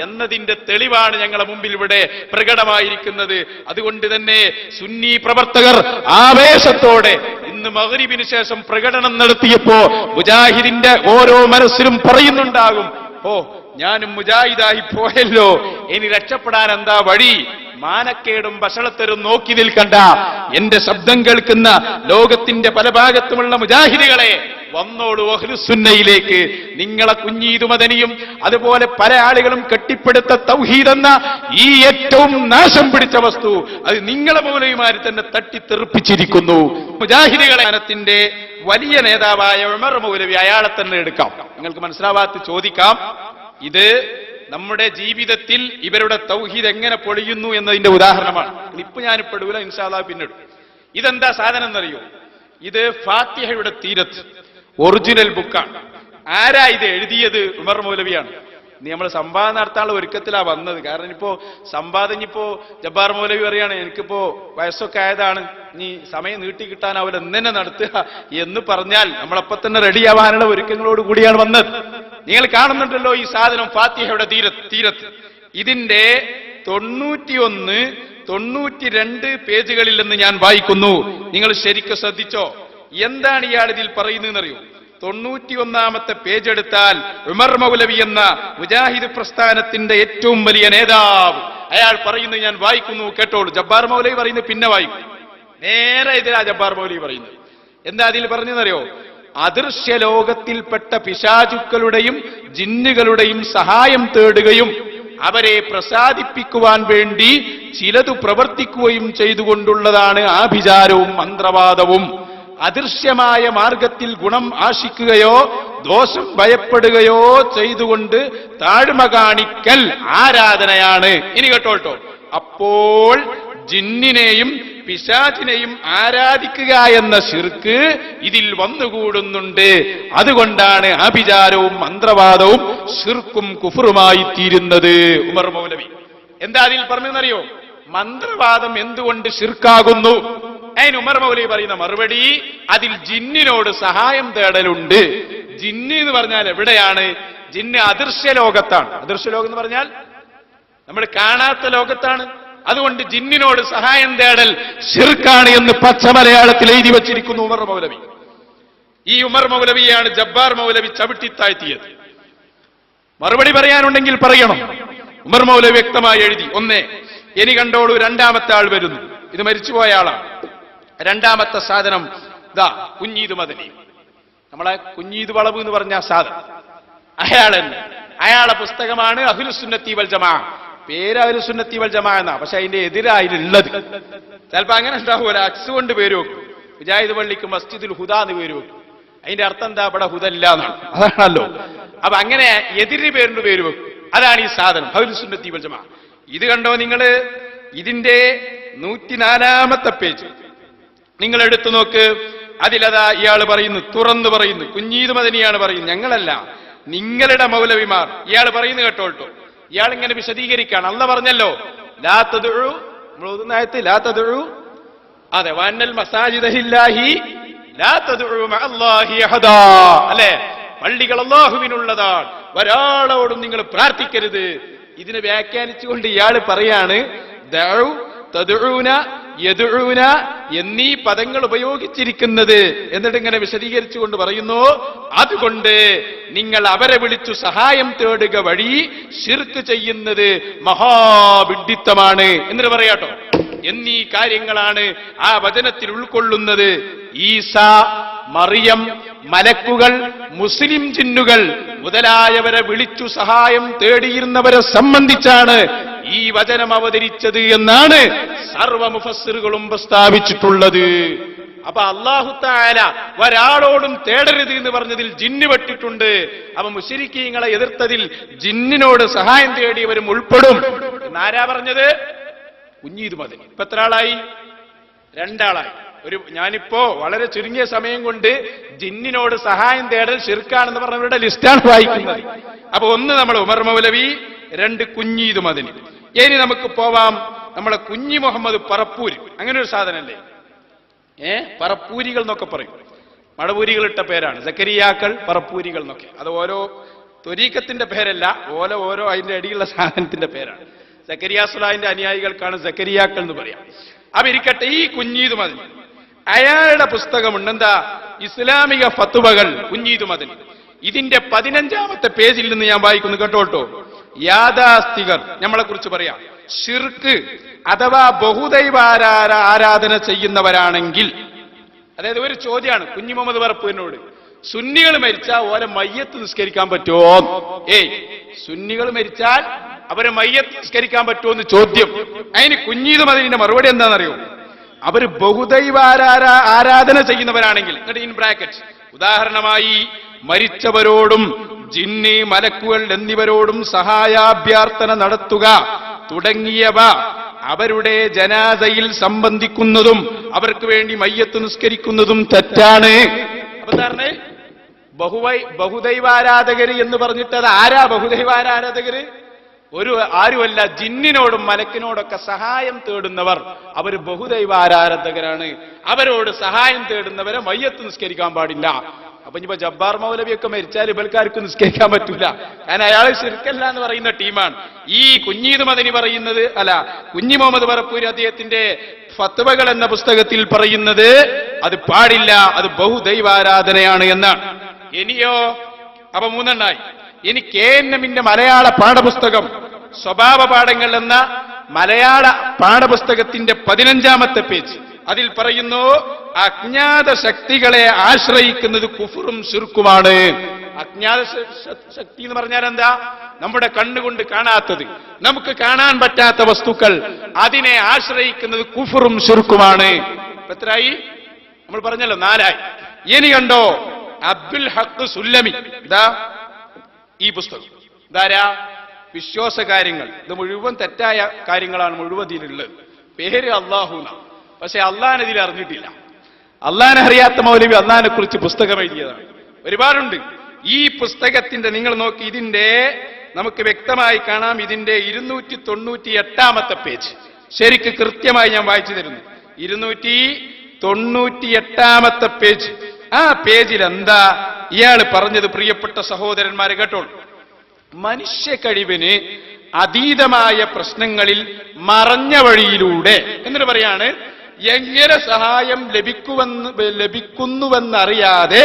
എന്നതിന്റെ തെളിവാണ് ഞങ്ങളുടെ മുമ്പിൽ ഇവിടെ പ്രകടമായിരിക്കുന്നത്. അതുകൊണ്ട് തന്നെ സുന്നി പ്രവർത്തകർ ആവേശത്തോടെ ഇന്ന് മഗ്രിബിന് ശേഷം പ്രകടനം നടത്തിയപ്പോ മുജാഹിദിന്റെ ഓരോ മനസ്സിലും പറയുന്നുണ്ടാകും, ഓ ഞാനും മുജാഹിദായി പോയല്ലോ, ഇനി രക്ഷപ്പെടാൻ എന്താ വഴി? മാനക്കേടും വഷളത്തരും നോക്കി നിൽക്കണ്ട. എന്റെ ശബ്ദം കേൾക്കുന്ന ലോകത്തിന്റെ പല ഭാഗത്തുമുള്ള മുജാഹിദുകളെ, വന്നോളൂ അഹ്ലുസുന്നയിലേക്ക്. നിങ്ങളെ കുഞ്ഞീദ് മദനിയും അതുപോലെ പല ആളുകളും കെട്ടിപ്പടുത്ത തൗഹീദ് എന്ന ഈ ഏറ്റവും നാശം പിടിച്ച വസ്തു അത് നിങ്ങളെ മൗലവിമാർ തന്നെ തട്ടിത്തെറിപ്പിച്ചിരിക്കുന്നു. മുജാഹിദുകളെ ത്തിന്റെ വലിയ നേതാവായ ഉമർ മൗലവി, അയാളെ തന്നെ എടുക്കാം. നിങ്ങൾക്ക് മനസ്സിലാവാത്ത ചോദിക്കാം. ഇത് നമ്മുടെ ജീവിതത്തിൽ ഇവരുടെ തൗഹീദ് എങ്ങനെ പൊളിയുന്നു എന്നതിന്റെ ഉദാഹരണമാണ്. ക്ലിപ്പ് ഞാൻ പെടൂല, ഇൻഷാ അല്ലാഹ് പിന്നിടും. ഇതെന്താ സാധനം എന്നറിയോ? ഇത് ഫാത്തിഹയുടെ തീരത്ത് ഒറിജിനൽ ബുക്കാണ്. ആരാ ഇത് എഴുതിയത്? ഉമർ മൗലവിയാണ്. ഇനി നമ്മൾ സംവാദം നടത്താനുള്ള ഒരുക്കത്തിലാ വന്നത്. കാരണം ഇപ്പോ സംവാദം ഇപ്പോ ജബ്ബാർ മൗലവി പറയാണ്, എനിക്കിപ്പോ വയസ്സൊക്കെ ആയതാണ്, ഇനി സമയം നീട്ടി കിട്ടാനാവില്ല, എന്നെ നടത്തുക എന്ന് പറഞ്ഞാൽ നമ്മളപ്പം തന്നെ റെഡിയാവാനുള്ള ഒരുക്കങ്ങളോട് കൂടിയാണ് വന്നത്. നിങ്ങൾ കാണുന്നുണ്ടല്ലോ ഈ സാധനം ഫാത്തിഹയുടെ തീരത്ത്. ഇതിന്റെ 91, 92 പേജുകളിൽ നിന്ന് ഞാൻ വായിക്കുന്നു. നിങ്ങൾ ശരിക്കും ശ്രദ്ധിച്ചോ. എന്താണ് ഇയാൾ ഇതിൽ പറയുന്നതെന്നറിയോ? 91ാമത്തെ പേജ് എടുത്താൽ ഉമർ മൗലവി എന്ന മുജാഹിദ് പ്രസ്ഥാനത്തിന്റെ ഏറ്റവും വലിയ നേതാവ് അയാൾ പറയുന്നത് ഞാൻ വായിക്കുന്നു, കേട്ടോളൂ. ജബ്ബാർ മൗലവി പറയുന്നത് പിന്നെ വായിക്കും. നേരെ ഇതിലാ ജബ്ബാർ മൗലവി പറയുന്നത്. എന്താ അതിൽ പറഞ്ഞെന്നറിയോ? അദൃശ്യ ലോകത്തിൽപ്പെട്ട പിശാചുക്കളുടെയും ജിന്നുകളുടെയും സഹായം തേടുകയും അവരെ പ്രസാദിപ്പിക്കുവാൻ വേണ്ടി ചിലതു പ്രവർത്തിക്കുകയും ചെയ്തുകൊണ്ടുള്ളതാണ് ആഭിചാരവും മന്ത്രവാദവും. അദൃശ്യമായ മാർഗത്തിൽ ഗുണം ആശിക്കുകയോ ദോഷം ഭയപ്പെടുകയോ ചെയ്തുകൊണ്ട് താഴ്മ കാണിക്കൽ ആരാധനയാണ്. ഇനി കേട്ടോട്ടോ, അപ്പോൾ ജിന്നിനെയും പിശാചിനെയും ആരാധിക്കുക എന്ന ശിർക്ക് ഇതിൽ വന്നുകൂടുന്നുണ്ട്. അതുകൊണ്ടാണ് ആഭിചാരവും മന്ത്രവാദവും ശിർക്കും കുഫറുമായി തീരുന്നത്. ഉമർ മൗലവി എന്താ അതിൽ പറഞ്ഞെന്നറിയോ? മന്ത്രവാദം എന്തുകൊണ്ട് ശിർക്കാകുന്നു? അതിന് ഉമർ മൗലവി പറയുന്ന മറുപടി, അതിൽ ജിന്നിനോട് സഹായം തേടലുണ്ട്. ജിന്ന് എന്ന് പറഞ്ഞാൽ എവിടെയാണ്? ജിന്ന് അദൃശ്യ ലോകത്താണ്. അദൃശ്യ ലോകം എന്ന് പറഞ്ഞാൽ നമ്മൾ കാണാത്ത ലോകത്താണ്. അതുകൊണ്ട് ജിന്നിനോട് സഹായം തേടൽ ശിർക്കാണ് എന്ന് പച്ച മലയാളത്തിൽ എഴുതി വച്ചിരിക്കുന്നു ഉമർ മൗലവി. ഈ ഉമർ മൗലവിയാണ് ജബ്ബാർ മൗലവി ചവിട്ടിത്താഴ്ത്തിയത്. മറുപടി പറയാനുണ്ടെങ്കിൽ പറയണം. ഉമർ മൗലവി വ്യക്തമായി എഴുതി. ഒന്നേ, ഇനി കണ്ടോളൂ, രണ്ടാമത്തെ ആൾ വരുന്നു. ഇത് മരിച്ചുപോയ ആളാണ്. രണ്ടാമത്തെ സാധനം ദാ കുഞ്ഞീദ് മദനി, നമ്മളെ കുഞ്ഞീദ് വളവ് എന്ന് പറഞ്ഞ സാധനം. അയാളെ പുസ്തകമാണ് അഹ്ലുസുന്നത്തി വൽ ജമാ. പേര് അഹ്ലുസുന്നത്തി വൽ ജമാ എന്നാ, പക്ഷെ അതിന്റെ എതിരായിട്ടുള്ളത്. ചിലപ്പോ അങ്ങനെ ഉണ്ടാവുമല്ലോ, അക്സ് കൊണ്ട് പേര് വെക്കും. മുജാഹിദ് പള്ളിക്ക് മസ്ജിദുൽ ഹുദ എന്ന് പേര് വെക്കും. അതിന്റെ അർത്ഥം എന്താ? ഇവിടെ ഹുദ ഇല്ല എന്നാണ്. അതാണല്ലോ. അപ്പൊ അങ്ങനെ എതിര് പേരിന്റെ പേര് വെക്കും. അതാണ് ഈ സാധനം അഹ്ലുസുന്നത്തി വൽ ജമാ. ഇത് കണ്ടോ നിങ്ങള്? ഇതിന്റെ 104-ാമത്തെ പേജ് നിങ്ങൾ എടുത്തു നോക്ക്. അതിലതാ ഇയാൾ പറയുന്നു, തുറന്നു പറയുന്നു. കുഞ്ഞീദ് മദനിയാണ് പറയുന്നത്, ഞങ്ങളല്ല, നിങ്ങളുടെ മൗലവിമാർ. ഇയാൾ പറയുന്നു കേട്ടോട്ടോ. ഇയാൾ ഇങ്ങനെ വിശദീകരിക്കാണ്. അല്ലാഹ് പറഞ്ഞല്ലോ, ലാ തദ്ഉ, നമ്മൾ ഓതുന്ന ആയത്ത് ലാ തദ്ഉ, അതെ, വഅന്നൽ മസാജിദ ലില്ലാഹി ലാ തദ്ഉ മഅല്ലാഹി അഹദാ, അല്ലേ? പള്ളികൾ അല്ലാഹുവിനുള്ളതാണ്, ഒരാളോടും നിങ്ങൾ പ്രാർത്ഥിക്കരുത്. ഇതിനെ വ്യാഖ്യാനിച്ചുകൊണ്ട് ഇയാൾ പറയാണ്, ദഉ, തദ്ഉന, യദ്ഉന എന്നീ പദങ്ങൾ ഉപയോഗിച്ചിരിക്കുന്നത്. എന്നിട്ട് ഇങ്ങനെ വിശദീകരിച്ചുകൊണ്ട് പറയുന്നു, അതുകൊണ്ട് നിങ്ങൾ അവരെ വിളിച്ചു സഹായം തേടുക വഴി ശിർക്ക് ചെയ്യുന്നത് മഹാവിഡ്ഢിത്തമാണ് എന്നിട്ട് പറയാട്ടോ. എന്നീ കാര്യങ്ങളാണ് ആ വചനത്തിൽ ഉൾക്കൊള്ളുന്നത്. ഈസ, മറിയം, മലക്കുകൾ, മുസ്ലിം ജിന്നുകൾ മുതലായവരെ വിളിച്ചു സഹായം തേടിയിരുന്നവരെ സംബന്ധിച്ചാണ് ഈ വചനം അവതരിച്ചത് എന്നാണ് സർവ മുഫസ്സിറുകളും പ്രസ്താവിച്ചിട്ടുള്ളത്. അപ്പൊ അല്ലാഹു തആല ഒരാളോടും തേടരുത് എന്ന് പറഞ്ഞതിൽ ജിന്ന് പെട്ടിട്ടുണ്ട്. അപ്പൊ മുശ്രിക്കീങ്ങളെ എതിർത്തതിൽ ജിന്നിനോട് സഹായം തേടിയവരും ഉൾപ്പെടും എന്നാരാ പറഞ്ഞത്? കുഞ്ഞീദ് മദനി. ഇപ്പൊ എത്ര ആളായി? 2 ആളായി. ഞാനിപ്പോ വളരെ ചുരുങ്ങിയ സമയം കൊണ്ട് ജിന്നിനോട് സഹായം തേടൽ ശിർക്കാണെന്ന് പറഞ്ഞവരുടെ ലിസ്റ്റാണ് വായിക്കുന്നത്. അപ്പൊ 1 നമ്മൾ ഉമർ മൗലവി, 2 കുഞ്ഞീദ് മദനി. ഇനി നമുക്ക് പോവാം നമ്മളെ കുഞ്ഞി മുഹമ്മദ് പറപ്പൂരി. അങ്ങനെ ഒരു സാധനല്ലേ, പറപ്പൂരികൾ എന്നൊക്കെ പറയും. മടപൂരികൾ ഇട്ട പേരാണ്, സക്കരിയാക്കൾ, പറപ്പൂരികൾ എന്നൊക്കെ. അത് ഓരോ ത്വരീഖത്തിന്റെ പേരല്ല, ഓരോ അതിന്റെ അടിയുള്ള സാധനത്തിന്റെ പേരാണ്. സക്കരിയ സുലാഹിന്റെ അനുയായികൾക്കാണ് സക്കരിയാക്കൾ എന്ന് പറയാം. അപ്പൊ ഇരിക്കട്ടെ, ഈ കുഞ്ഞീദ് മദനി അയാളുടെ പുസ്തകമുണ്ട്. എന്താ? ഇസ്ലാമിക ഫത്വകൾ, കുഞ്ഞീദ് മദനി. ഇതിന്റെ 15-ാമത്തെ പേജിൽ നിന്ന് ഞാൻ വായിക്കുന്നു കേട്ടോട്ടോ. യാഥാസ്ഥികർ നമ്മളെ കുറിച്ച് പറയാം. ശിർക്ക് അഥവാ ബഹുദൈവ ആരാധന ചെയ്യുന്നവരാണെങ്കിൽ, അതായത് ഒരു ചോദ്യമാണ് കുഞ്ഞി മുഹമ്മദ് പറപ്പൂരിനോട്, സുന്നികൾ മരിച്ചാൽ ഓരോ മയ്യത്ത് നിസ്കരിക്കാൻ പറ്റുമോ? സുന്നികൾ മരിച്ചാൽ അവരെ മയ്യത്ത് നിസ്കരിക്കാൻ പറ്റുമോ എന്ന് ചോദ്യം. അതിന് കുഞ്ഞീദ് മദനിന്റെ മറുപടി എന്താണെന്നറിയോ? അവര് ബഹുദൈവ ആരാധന ചെയ്യുന്നവരാണെങ്കിൽ, ഇൻ ബ്രാക്കറ്റ്, ഉദാഹരണമായി മരിച്ചവരോടും ജിന്ന്, മലക്കുകൾ എന്നിവരോടും സഹായാഭ്യർത്ഥന നടത്തുക തുടങ്ങിയവ അവരുടെ ജനാസയിൽ സംബന്ധിക്കുന്നതും അവർക്ക് വേണ്ടി മയ്യത്ത് നിസ്കരിക്കുന്നതും തെറ്റാണ്. അപ്പൊ എന്താണ് ബഹുദൈവാരാധകര് എന്ന് പറഞ്ഞിട്ട് അത് ആരാ ബഹുദൈവാരാധകര്? ആരുമല്ല, ജിന്നിനോടും മലക്കിനോടൊക്കെ സഹായം തേടുന്നവർ അവര് ബഹുദൈവാരാധകരാണ്. അവരോട് സഹായം തേടുന്നവരെ മയ്യത്ത് നിസ്കരിക്കാൻ പാടില്ല. അപ്പൊ ഇനിയിപ്പോ ജബ്ബാർ മൗലവിയൊക്കെ മരിച്ചാൽ ഇവൽക്കാർക്ക് നിസ്കരിക്കാൻ പറ്റൂല, കാരണം അയാൾ ശിർക്കല്ല എന്ന് പറയുന്ന ടീമാണ്. ഈ കുഞ്ഞീദ് മദനി പറയുന്നത്, അല്ല, കുഞ്ഞി മുഹമ്മദ് പറപ്പൂരി അദ്ദേഹത്തിന്റെ ഫത്വകൾ എന്ന പുസ്തകത്തിൽ പറയുന്നത് അത് പാടില്ല, അത് ബഹുദൈവാരാധനയാണ് എന്നാണ്. ഇനിയോ, അപ്പൊ 3 ഇനി KNMന്റെ മലയാള പാഠപുസ്തകം സ്വഭാവ പാഠങ്ങൾ എന്ന മലയാള പാഠപുസ്തകത്തിന്റെ 15-ാമത്തെ പേജ്, അതിൽ പറയുന്നു, അജ്ഞാത ശക്തികളെ ആശ്രയിക്കുന്നത് കുഫറും ശിർക്കുമാണ്. അജ്ഞാത ശക്തി എന്ന് പറഞ്ഞാൽ എന്താ? നമ്മുടെ കണ്ണുകൊണ്ട് കാണാത്തത്, നമുക്ക് കാണാൻ പറ്റാത്ത വസ്തുക്കൾ, അതിനെ ആശ്രയിക്കുന്നത് കുഫറും ശിർക്കുമാണ്. എത്രയായി? നമ്മൾ പറഞ്ഞല്ലോ 4ആയി. ഇനി കണ്ടോ, അബ്ദുൽ ഹഖ് സുല്ലമി, ഇതാ ഈ പുസ്തകം. ഇതാരാ? വിശ്വാസകാര്യങ്ങൾ, ഇത് മുഴുവൻ തെറ്റായ കാര്യങ്ങളാണ് മുഴുവതിലുള്ളത്. പേര് അള്ളാഹു, പക്ഷെ അള്ളാഹിനെ ഇതിൽ അറിഞ്ഞിട്ടില്ല. അള്ളാഹിനെ അറിയാത്ത മൗലവി അള്ളാഹിനെ കുറിച്ച് പുസ്തകം എഴുതിയതാണ്. ഒരുപാടുണ്ട്. ഈ പുസ്തകത്തിന്റെ നിങ്ങൾ നോക്കി, ഇതിന്റെ നമുക്ക് വ്യക്തമായി കാണാം. ഇതിന്റെ 298 പേജ് ശരിക്ക് കൃത്യമായി ഞാൻ വായിച്ചു തരുന്നു. 298 പേജ്. ആ പേജിൽ എന്താ ഇയാൾ പറഞ്ഞത്? പ്രിയപ്പെട്ട സഹോദരന്മാരെ കേട്ടോളൂ. മനുഷ്യ കഴിവിന് അതീതമായ പ്രശ്നങ്ങളിൽ മറഞ്ഞ വഴിയിലൂടെ എന്നിട്ട് പറയാണ്, എങ്ങനെ സഹായം ലഭിക്കുന്നുവെന്നറിയാതെ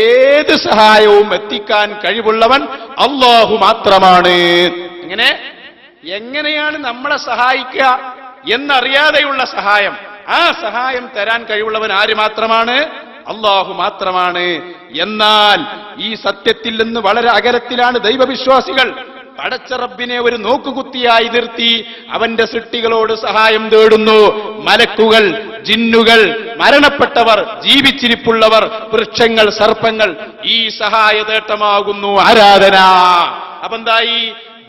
ഏത് സഹായവും എത്തിക്കാൻ കഴിവുള്ളവൻ അല്ലാഹു മാത്രമാണ്. എങ്ങനെയാണ് നമ്മളെ സഹായിക്കുക എന്നറിയാതെയുള്ള സഹായം, ആ സഹായം തരാൻ കഴിവുള്ളവൻ ആര് മാത്രമാണ്? അല്ലാഹു മാത്രമാണ്. എന്നാൽ ഈ സത്യത്തിൽ നിന്ന് വളരെ അകലത്തിലാണ് ദൈവവിശ്വാസികൾ. പടച്ച റബ്ബിനെ ഒരു നോക്കുകുത്തിയായി നിർത്തി അവന്റെ സൃഷ്ടികളോട് സഹായം തേടുന്നു. മലക്കുകൾ, ജിന്നുകൾ, മരണപ്പെട്ടവർ, ജീവിച്ചിരിപ്പുള്ളവർ, വൃക്ഷങ്ങൾ, സർപ്പങ്ങൾ. ഈ സഹായ തേട്ടമാകുന്നു ആരാധന. അപ്പൊ എന്തായി?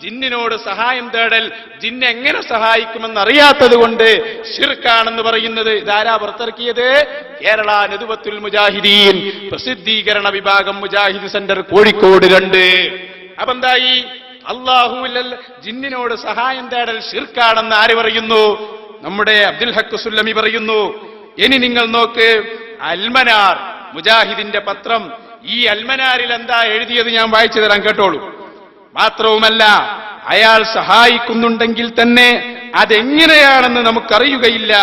ജിന്നിനോട് സഹായം തേടൽ, ജിന്നെ എങ്ങനെ സഹായിക്കുമെന്ന് അറിയാത്തത് കൊണ്ട് ശിർക്കാണെന്ന് പറയുന്നത്. ഇതാരാ പുറത്തിറക്കിയത്? കേരള നദുവത്തുൽ മുജാഹിദീൻ പ്രസിദ്ധീകരണ വിഭാഗം, മുജാഹിദ് സെന്റർ, കോഴിക്കോട് 2. അപ്പൊ എന്തായി? അല്ലാഹുവിൽ ജിന്നിനോട് സഹായം തേടൽ ശിർക്കാണെന്ന് ആര് പറയുന്നു? നമ്മുടെ അബ്ദുൽ ഹക്ക് സുല്ലമി പറയുന്നു. ഇനി നിങ്ങൾ നോക്ക്, അൽമനാർ, മുജാഹിദിന്റെ പത്രം. ഈ അൽമനാരിൽ എന്താ എഴുതിയത് ഞാൻ വായിച്ചു തരാം, കേട്ടോളൂ. മാത്രവുമല്ല, അയാൾ സഹായിക്കുന്നുണ്ടെങ്കിൽ തന്നെ അതെങ്ങനെയാണെന്ന് നമുക്കറിയുകയില്ല.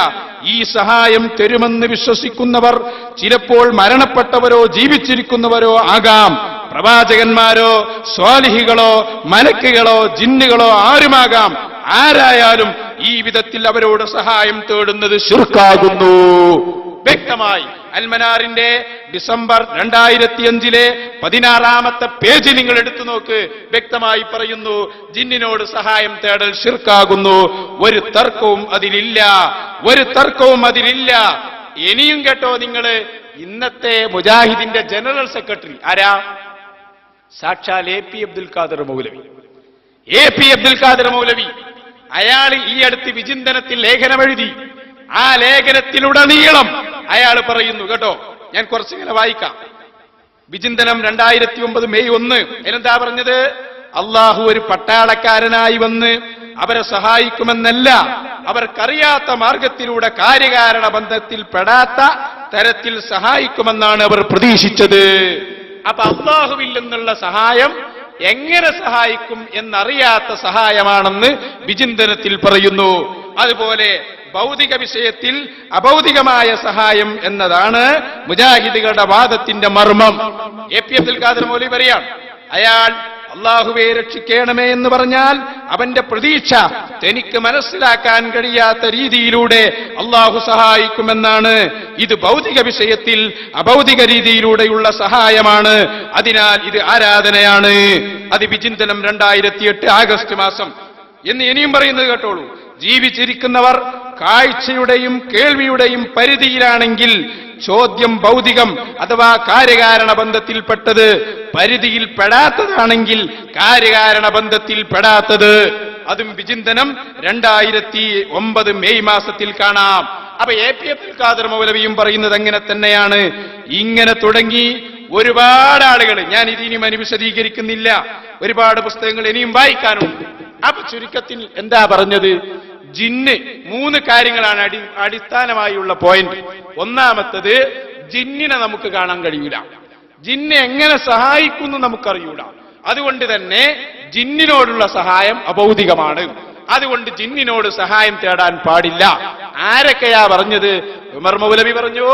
ഈ സഹായം തരുമെന്ന് വിശ്വസിക്കുന്നവർ ചിലപ്പോൾ മരണപ്പെട്ടവരോ ജീവിച്ചിരിക്കുന്നവരോ ആകാം. പ്രവാചകന്മാരോ സ്വാലിഹികളോ മലക്കുകളോ ജിന്നുകളോ ആരുമാകാം. ആരായാലും ഈ വിധത്തിൽ അവരോട് സഹായം തേടുന്നത് ശിർക്കാകുന്നു. വ്യക്തമായി അൽമനാറിന്റെ ഡിസംബർ 2005 16 പേജ് നിങ്ങൾ എടുത്തു നോക്ക്. വ്യക്തമായി പറയുന്നു, ജിന്നിനോട് സഹായം തേടൽ ശിർക്കാകുന്നു. ഒരു തർക്കവും അതിലില്ല. ഇനിയും കേട്ടോ നിങ്ങള്, ഇന്നത്തെ മുജാഹിദിന്റെ ജനറൽ സെക്രട്ടറി ആരാ? സാക്ഷാൽ AP അബ്ദുൽ ഖാദർ മൗലവി. അയാൾ ഈ അടുത്ത് വിചിന്തനത്തിൽ ലേഖനം എഴുതി. ആ ലേഖനത്തിലുടനീളം അയാൾ പറയുന്നു കേട്ടോ, ഞാൻ കുറച്ചിങ്ങനെ വായിക്കാം. വിചിന്തനം 2009 മെയ് 1. അതിലെന്താ പറഞ്ഞത്? അള്ളാഹു ഒരു പട്ടാളക്കാരനായി വന്ന് അവരെ സഹായിക്കുമെന്നല്ല, അവർക്കറിയാത്ത മാർഗത്തിലൂടെ കാര്യകാരണ ബന്ധത്തിൽ പെടാത്ത തരത്തിൽ സഹായിക്കുമെന്നാണ് അവർ പ്രതീക്ഷിച്ചത്. അപ്പൊ അള്ളാഹുവിൽ നിന്നുള്ള സഹായം എങ്ങനെ സഹായിക്കും എന്നറിയാത്ത സഹായമാണെന്ന് വിചിന്തനത്തിൽ പറയുന്നു. അതുപോലെ ഭൗതിക വിഷയത്തിൽ അഭൗതികമായ സഹായം എന്നതാണ് മുജാഹിദുകളുടെ വാദത്തിന്റെ മർമ്മം. AP അബ്ദുൽ ഖാദർ മൗലവി പറയാം, അയാൾ അള്ളാഹുവെ രക്ഷിക്കണമേ എന്ന് പറഞ്ഞാൽ അവന്റെ പ്രതീക്ഷ തനിക്ക് മനസ്സിലാക്കാൻ കഴിയാത്ത രീതിയിലൂടെ അള്ളാഹു സഹായിക്കുമെന്നാണ്. ഇത് ഭൗതിക വിഷയത്തിൽ അഭൗതിക രീതിയിലൂടെയുള്ള സഹായമാണ്. അതിനാൽ ഇത് ആരാധനയാണ്. അത് വിചിന്തനം 2008 ആഗസ്റ്റ് മാസം എന്ന് ഇനിയും പറയുന്നത് കേട്ടോളൂ. ജീവിച്ചിരിക്കുന്നവർ കാഴ്ചയുടെയും കേൾവിയുടെയും പരിധിയിലാണെങ്കിൽ ചോദ്യം ഭൗതികം അഥവാ കാര്യകാരണ ബന്ധത്തിൽപ്പെട്ടത്, പരിധിയിൽ പെടാത്തതാണെങ്കിൽ കാര്യകാരണ ബന്ധത്തിൽ പെടാത്തത്. അതും വിചിന്തനം 2009 മെയ് മാസത്തിൽ കാണാം. അപ്പൊ AP അബ്ദുൽ ഖാദർ മൗലവിയും പറയുന്നത് അങ്ങനെ തന്നെയാണ്. ഇങ്ങനെ തുടങ്ങി ഒരുപാട് ആളുകൾ, ഞാൻ ഇതിനി വിശദീകരിക്കുന്നില്ല, ഒരുപാട് പുസ്തകങ്ങൾ ഇനിയും വായിക്കാനുണ്ട്. അപ്പൊ ചുരുക്കത്തിൽ എന്താ പറഞ്ഞത്? ജിന്ന് 3 കാര്യങ്ങളാണ് അടിസ്ഥാനമായുള്ള പോയിന്റ്. ഒന്നാമത്തത്, ജിന്നിനെ നമുക്ക് കാണാൻ കഴിയൂല, ജിന്നെ എങ്ങനെ സഹായിക്കുന്നു നമുക്കറിയൂല. അതുകൊണ്ട് തന്നെ ജിന്നിനോടുള്ള സഹായം അഭൗതികമാണ്. അതുകൊണ്ട് ജിന്നിനോട് സഹായം തേടാൻ പാടില്ല. ആരൊക്കെയാ പറഞ്ഞത്? ഉമർ മൗലവി പറഞ്ഞു,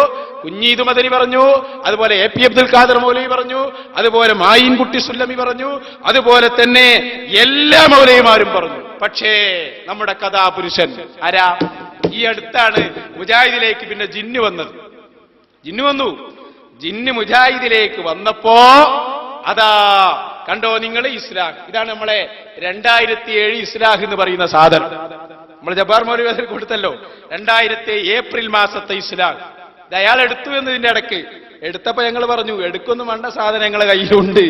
കുഞ്ഞീദ് മദനി പറഞ്ഞു, അതുപോലെ AP അബ്ദുൽ ഖാദർ മൗലവി പറഞ്ഞു, അതുപോലെ മായിൻകുട്ടി സുല്ലമി പറഞ്ഞു, അതുപോലെ തന്നെ എല്ലാ മൗലവിമാരും പറഞ്ഞു. പക്ഷേ നമ്മുടെ കഥാപുരുഷൻ ആരാ? ഈ അടുത്താണ് മുജാഹിദിലേക്ക് പിന്നെ ജിന്ന് വന്നത്. ജിന്ന് മുജാഹിദിലേക്ക് വന്നപ്പോ അതാ കണ്ടോ നിങ്ങൾ, ഇസ്ലാഹ്. ഇതാണ് നമ്മളെ 2007 ഇസ്ലാഹ് എന്ന് പറയുന്ന സാധനം. നമ്മൾ ജബ്ബാർ മൗലവി കൊടുത്തല്ലോ 2007 ഏപ്രിൽ മാസത്തെ ഇസ്ലാഹ്. ഇത് അയാൾ എടുത്തു എന്നതിന്റെ ഇടയ്ക്ക് എടുത്തപ്പോ ഞങ്ങൾ പറഞ്ഞു, എടുക്കൊന്നും വേണ്ട, സാധനം ഞങ്ങളെ കയ്യിലുണ്ട്,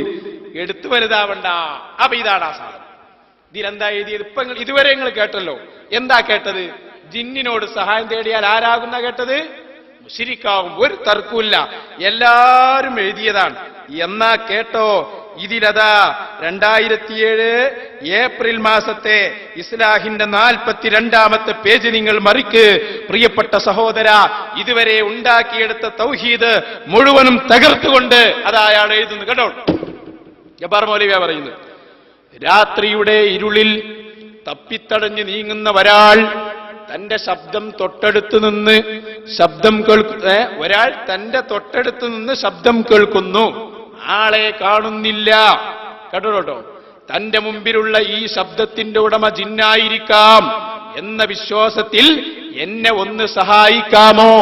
എടുത്തു വലുതാവണ്ട. അപ്പൊ ഇതാണ് ആ സാധനം. ഇതിലെന്താ എഴുതിയത്? ഇപ്പൊ ഇതുവരെ നിങ്ങൾ കേട്ടല്ലോ. എന്താ കേട്ടത്? ജിന്നിനോട് സഹായം തേടിയാൽ ആരാകുന്ന കേട്ടത്? മുശ്രിക്കാവും. ഒരു തർക്കമില്ല, എല്ലാരും എഴുതിയതാണ്. എന്നാ കേട്ടോ, ഇതിലതാ 2007 ഏപ്രിൽ മാസത്തെ ഇസ്ലാഹിന്റെ 42ാമത്തെ പേജ് നിങ്ങൾ മറിക്ക്. പ്രിയപ്പെട്ട സഹോദര, ഇതുവരെ ഉണ്ടാക്കിയെടുത്ത തൗഹീദ് മുഴുവനും തകർത്തുകൊണ്ട് അതാ അയാൾ എഴുതുന്നു. കേട്ടോ, ജബ്ബാർ മൗലവിയാ പറയുന്നത്, രാത്രിയുടെ ഇരുളിൽ തപ്പിത്തടഞ്ഞ് നീങ്ങുന്ന ഒരാൾ തന്റെ ശബ്ദം തൊട്ടടുത്ത് നിന്ന് ഒരാൾ തന്റെ തൊട്ടടുത്ത് നിന്ന് ശബ്ദം കേൾക്കുന്നു, ആളെ കാണുന്നില്ല. കേട്ടോ, തന്റെ മുമ്പിലുള്ള ഈ ശബ്ദത്തിന്റെ ഉടമ ജിന്നായിരിക്കാം എന്ന വിശ്വാസത്തിൽ എന്നെ ഒന്ന് സഹായിക്കാമോ,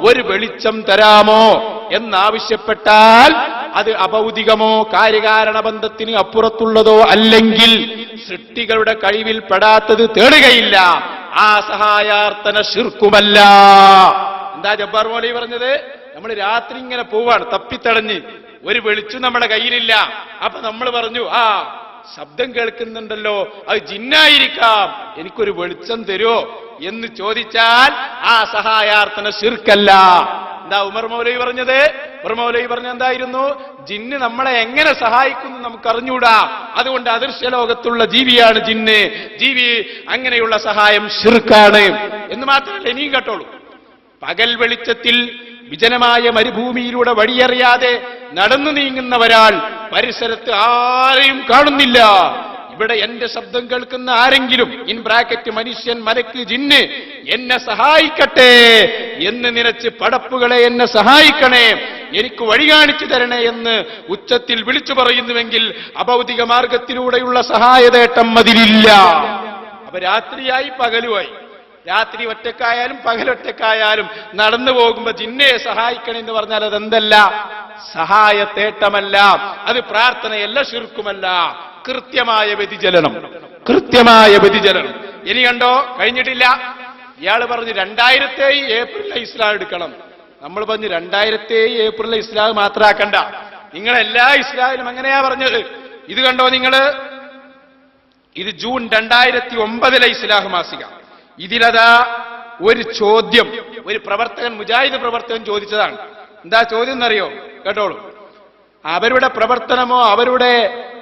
ഒരു വെളിച്ചം തരാമോ എന്നാവശ്യപ്പെട്ടാൽ അത് അഭൗതികമോ കാര്യകാരണ ബന്ധത്തിന് അപ്പുറത്തുള്ളതോ അല്ലെങ്കിൽ സൃഷ്ടികളുടെ കഴിവിൽ പെടാത്തത് തേടുകയില്ല. ആ സഹായാർത്ഥന ശിർക്കുമല്ല. എന്താ ജബ്ബാർ മൗലവി പറഞ്ഞത്? നമ്മൾ രാത്രി ഇങ്ങനെ പോവാണ് തപ്പിത്തടഞ്ഞ്, ഒരു വെളിച്ചം നമ്മുടെ കയ്യിലില്ല. അപ്പൊ നമ്മൾ പറഞ്ഞു, ആ ശബ്ദം കേൾക്കുന്നുണ്ടല്ലോ, അത് ജിന്നായിരിക്കാം, എനിക്കൊരു വെളിച്ചം തരുമോ എന്ന് ചോദിച്ചാൽ ആ സഹായാർത്ഥന ശിർക്കല്ല. എന്താ ഉമർ മൗലവി പറഞ്ഞത്? ഉമർ മൗലവി പറഞ്ഞ എന്തായിരുന്നു? ജിന്ന് നമ്മളെ എങ്ങനെ സഹായിക്കുന്നു നമുക്കറിഞ്ഞൂടാ, അതുകൊണ്ട് അദൃശ്യ ലോകത്തുള്ള ജീവിയാണ് ജിന്ന്, ജീവി അങ്ങനെയുള്ള സഹായം ശിർക്കാണ് എന്ന് മാത്രമല്ല, ഇനിയും കേട്ടോളൂ. പകൽ വെളിച്ചത്തിൽ വിജനമായ മരുഭൂമിയിലൂടെ വഴിയറിയാതെ നടന്നു നീങ്ങുന്ന ഒരാൾ പരിസരത്ത് ആരെയും കാണുന്നില്ല. ഇവിടെ എന്റെ ശബ്ദം കേൾക്കുന്ന ആരെങ്കിലും മനുഷ്യൻ, മലക്ക്, ജിന്ന് എന്നെ സഹായിക്കട്ടെ എന്ന് നിലച്ച് പടപ്പുകളെ എന്നെ സഹായിക്കണേ, എനിക്ക് വഴി കാണിച്ചു തരണേ എന്ന് ഉച്ചത്തിൽ വിളിച്ചു പറയുന്നുവെങ്കിൽ അഭൗതിക മാർഗത്തിലൂടെയുള്ള സഹായതേട്ടം അതിലില്ല. അപ്പൊ രാത്രിയായി പകലുമായി, രാത്രി ഒറ്റക്കായാലും പകലൊറ്റക്കായാലും നടന്നു പോകുമ്പോ ജിന്നെ സഹായിക്കണമെന്ന് പറഞ്ഞാൽ അതെന്തല്ല? സഹായത്തേട്ടമല്ല, അത് പ്രാർത്ഥനയല്ല, ശിർക്കുമല്ല. കൃത്യമായ വ്യതിചലനം, കൃത്യമായ വ്യതിചലനം. ഇനി കണ്ടോ, കഴിഞ്ഞിട്ടില്ല. ഇയാൾ പറഞ്ഞു 2007 ഏപ്രിലിലെ ഇസ്ലാം എടുക്കണം. നമ്മൾ പറഞ്ഞു 2007 ഏപ്രിലിലെ ഇസ്ലാം മാത്രമാക്കണ്ട, നിങ്ങൾ എല്ലാ ഇസ്ലാമിലും അങ്ങനെയാ പറഞ്ഞത്. ഇത് കണ്ടോ നിങ്ങള്, ഇത് ജൂൺ 2009 ഇസ്ലാഹ് മാസിക. ഇതിലതാ ഒരു ചോദ്യം ഒരു പ്രവർത്തകൻ, മുജാഹിദ് പ്രവർത്തകൻ ചോദിച്ചതാണ്. എന്താ ചോദ്യം എന്നറിയോ? കേട്ടോളൂ. അവരുടെ പ്രവർത്തനമോ അവരുടെ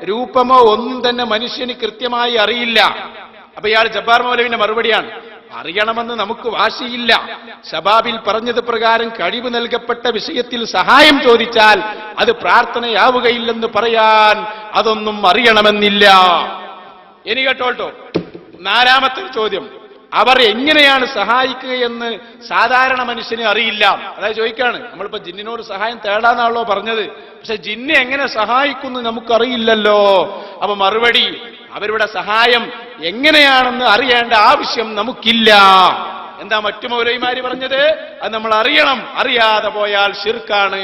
രൂപമോ ഒന്നും തന്നെ മനുഷ്യന് കൃത്യമായി അറിയില്ല. അപ്പൊ ഇയാൾ ജബ്ബാർ മൗലവിന്റെ മറുപടിയാണ്, അറിയണമെന്ന് നമുക്ക് വാശിയില്ല. ശബാബിൽ പറഞ്ഞത് പ്രകാരം കഴിവ് നൽകപ്പെട്ട വിഷയത്തിൽ സഹായം ചോദിച്ചാൽ അത് പ്രാർത്ഥനയാവുകയില്ലെന്ന് പറയാൻ അതൊന്നും അറിയണമെന്നില്ല. ഇനി കേട്ടോട്ടോ, 4ാമത്തെ ചോദ്യം. അവർ എങ്ങനെയാണ് സഹായിക്കുകയെന്ന് സാധാരണ മനുഷ്യന് അറിയില്ല. അതായത് ചോദിക്കാണ്, നമ്മളിപ്പോ ജിന്നിനോട് സഹായം തേടാന്നാണല്ലോ പറഞ്ഞത്, പക്ഷെ ജിന്നെ എങ്ങനെ സഹായിക്കുന്നു നമുക്കറിയില്ലല്ലോ. അപ്പൊ മറുപടി, അവരുടെ സഹായം എങ്ങനെയാണെന്ന് അറിയേണ്ട ആവശ്യം നമുക്കില്ല. എന്താ മറ്റു മൗലവിമാര് പറഞ്ഞത്? അത് നമ്മൾ അറിയണം, അറിയാതെ പോയാൽ ശിർക്കാണ്.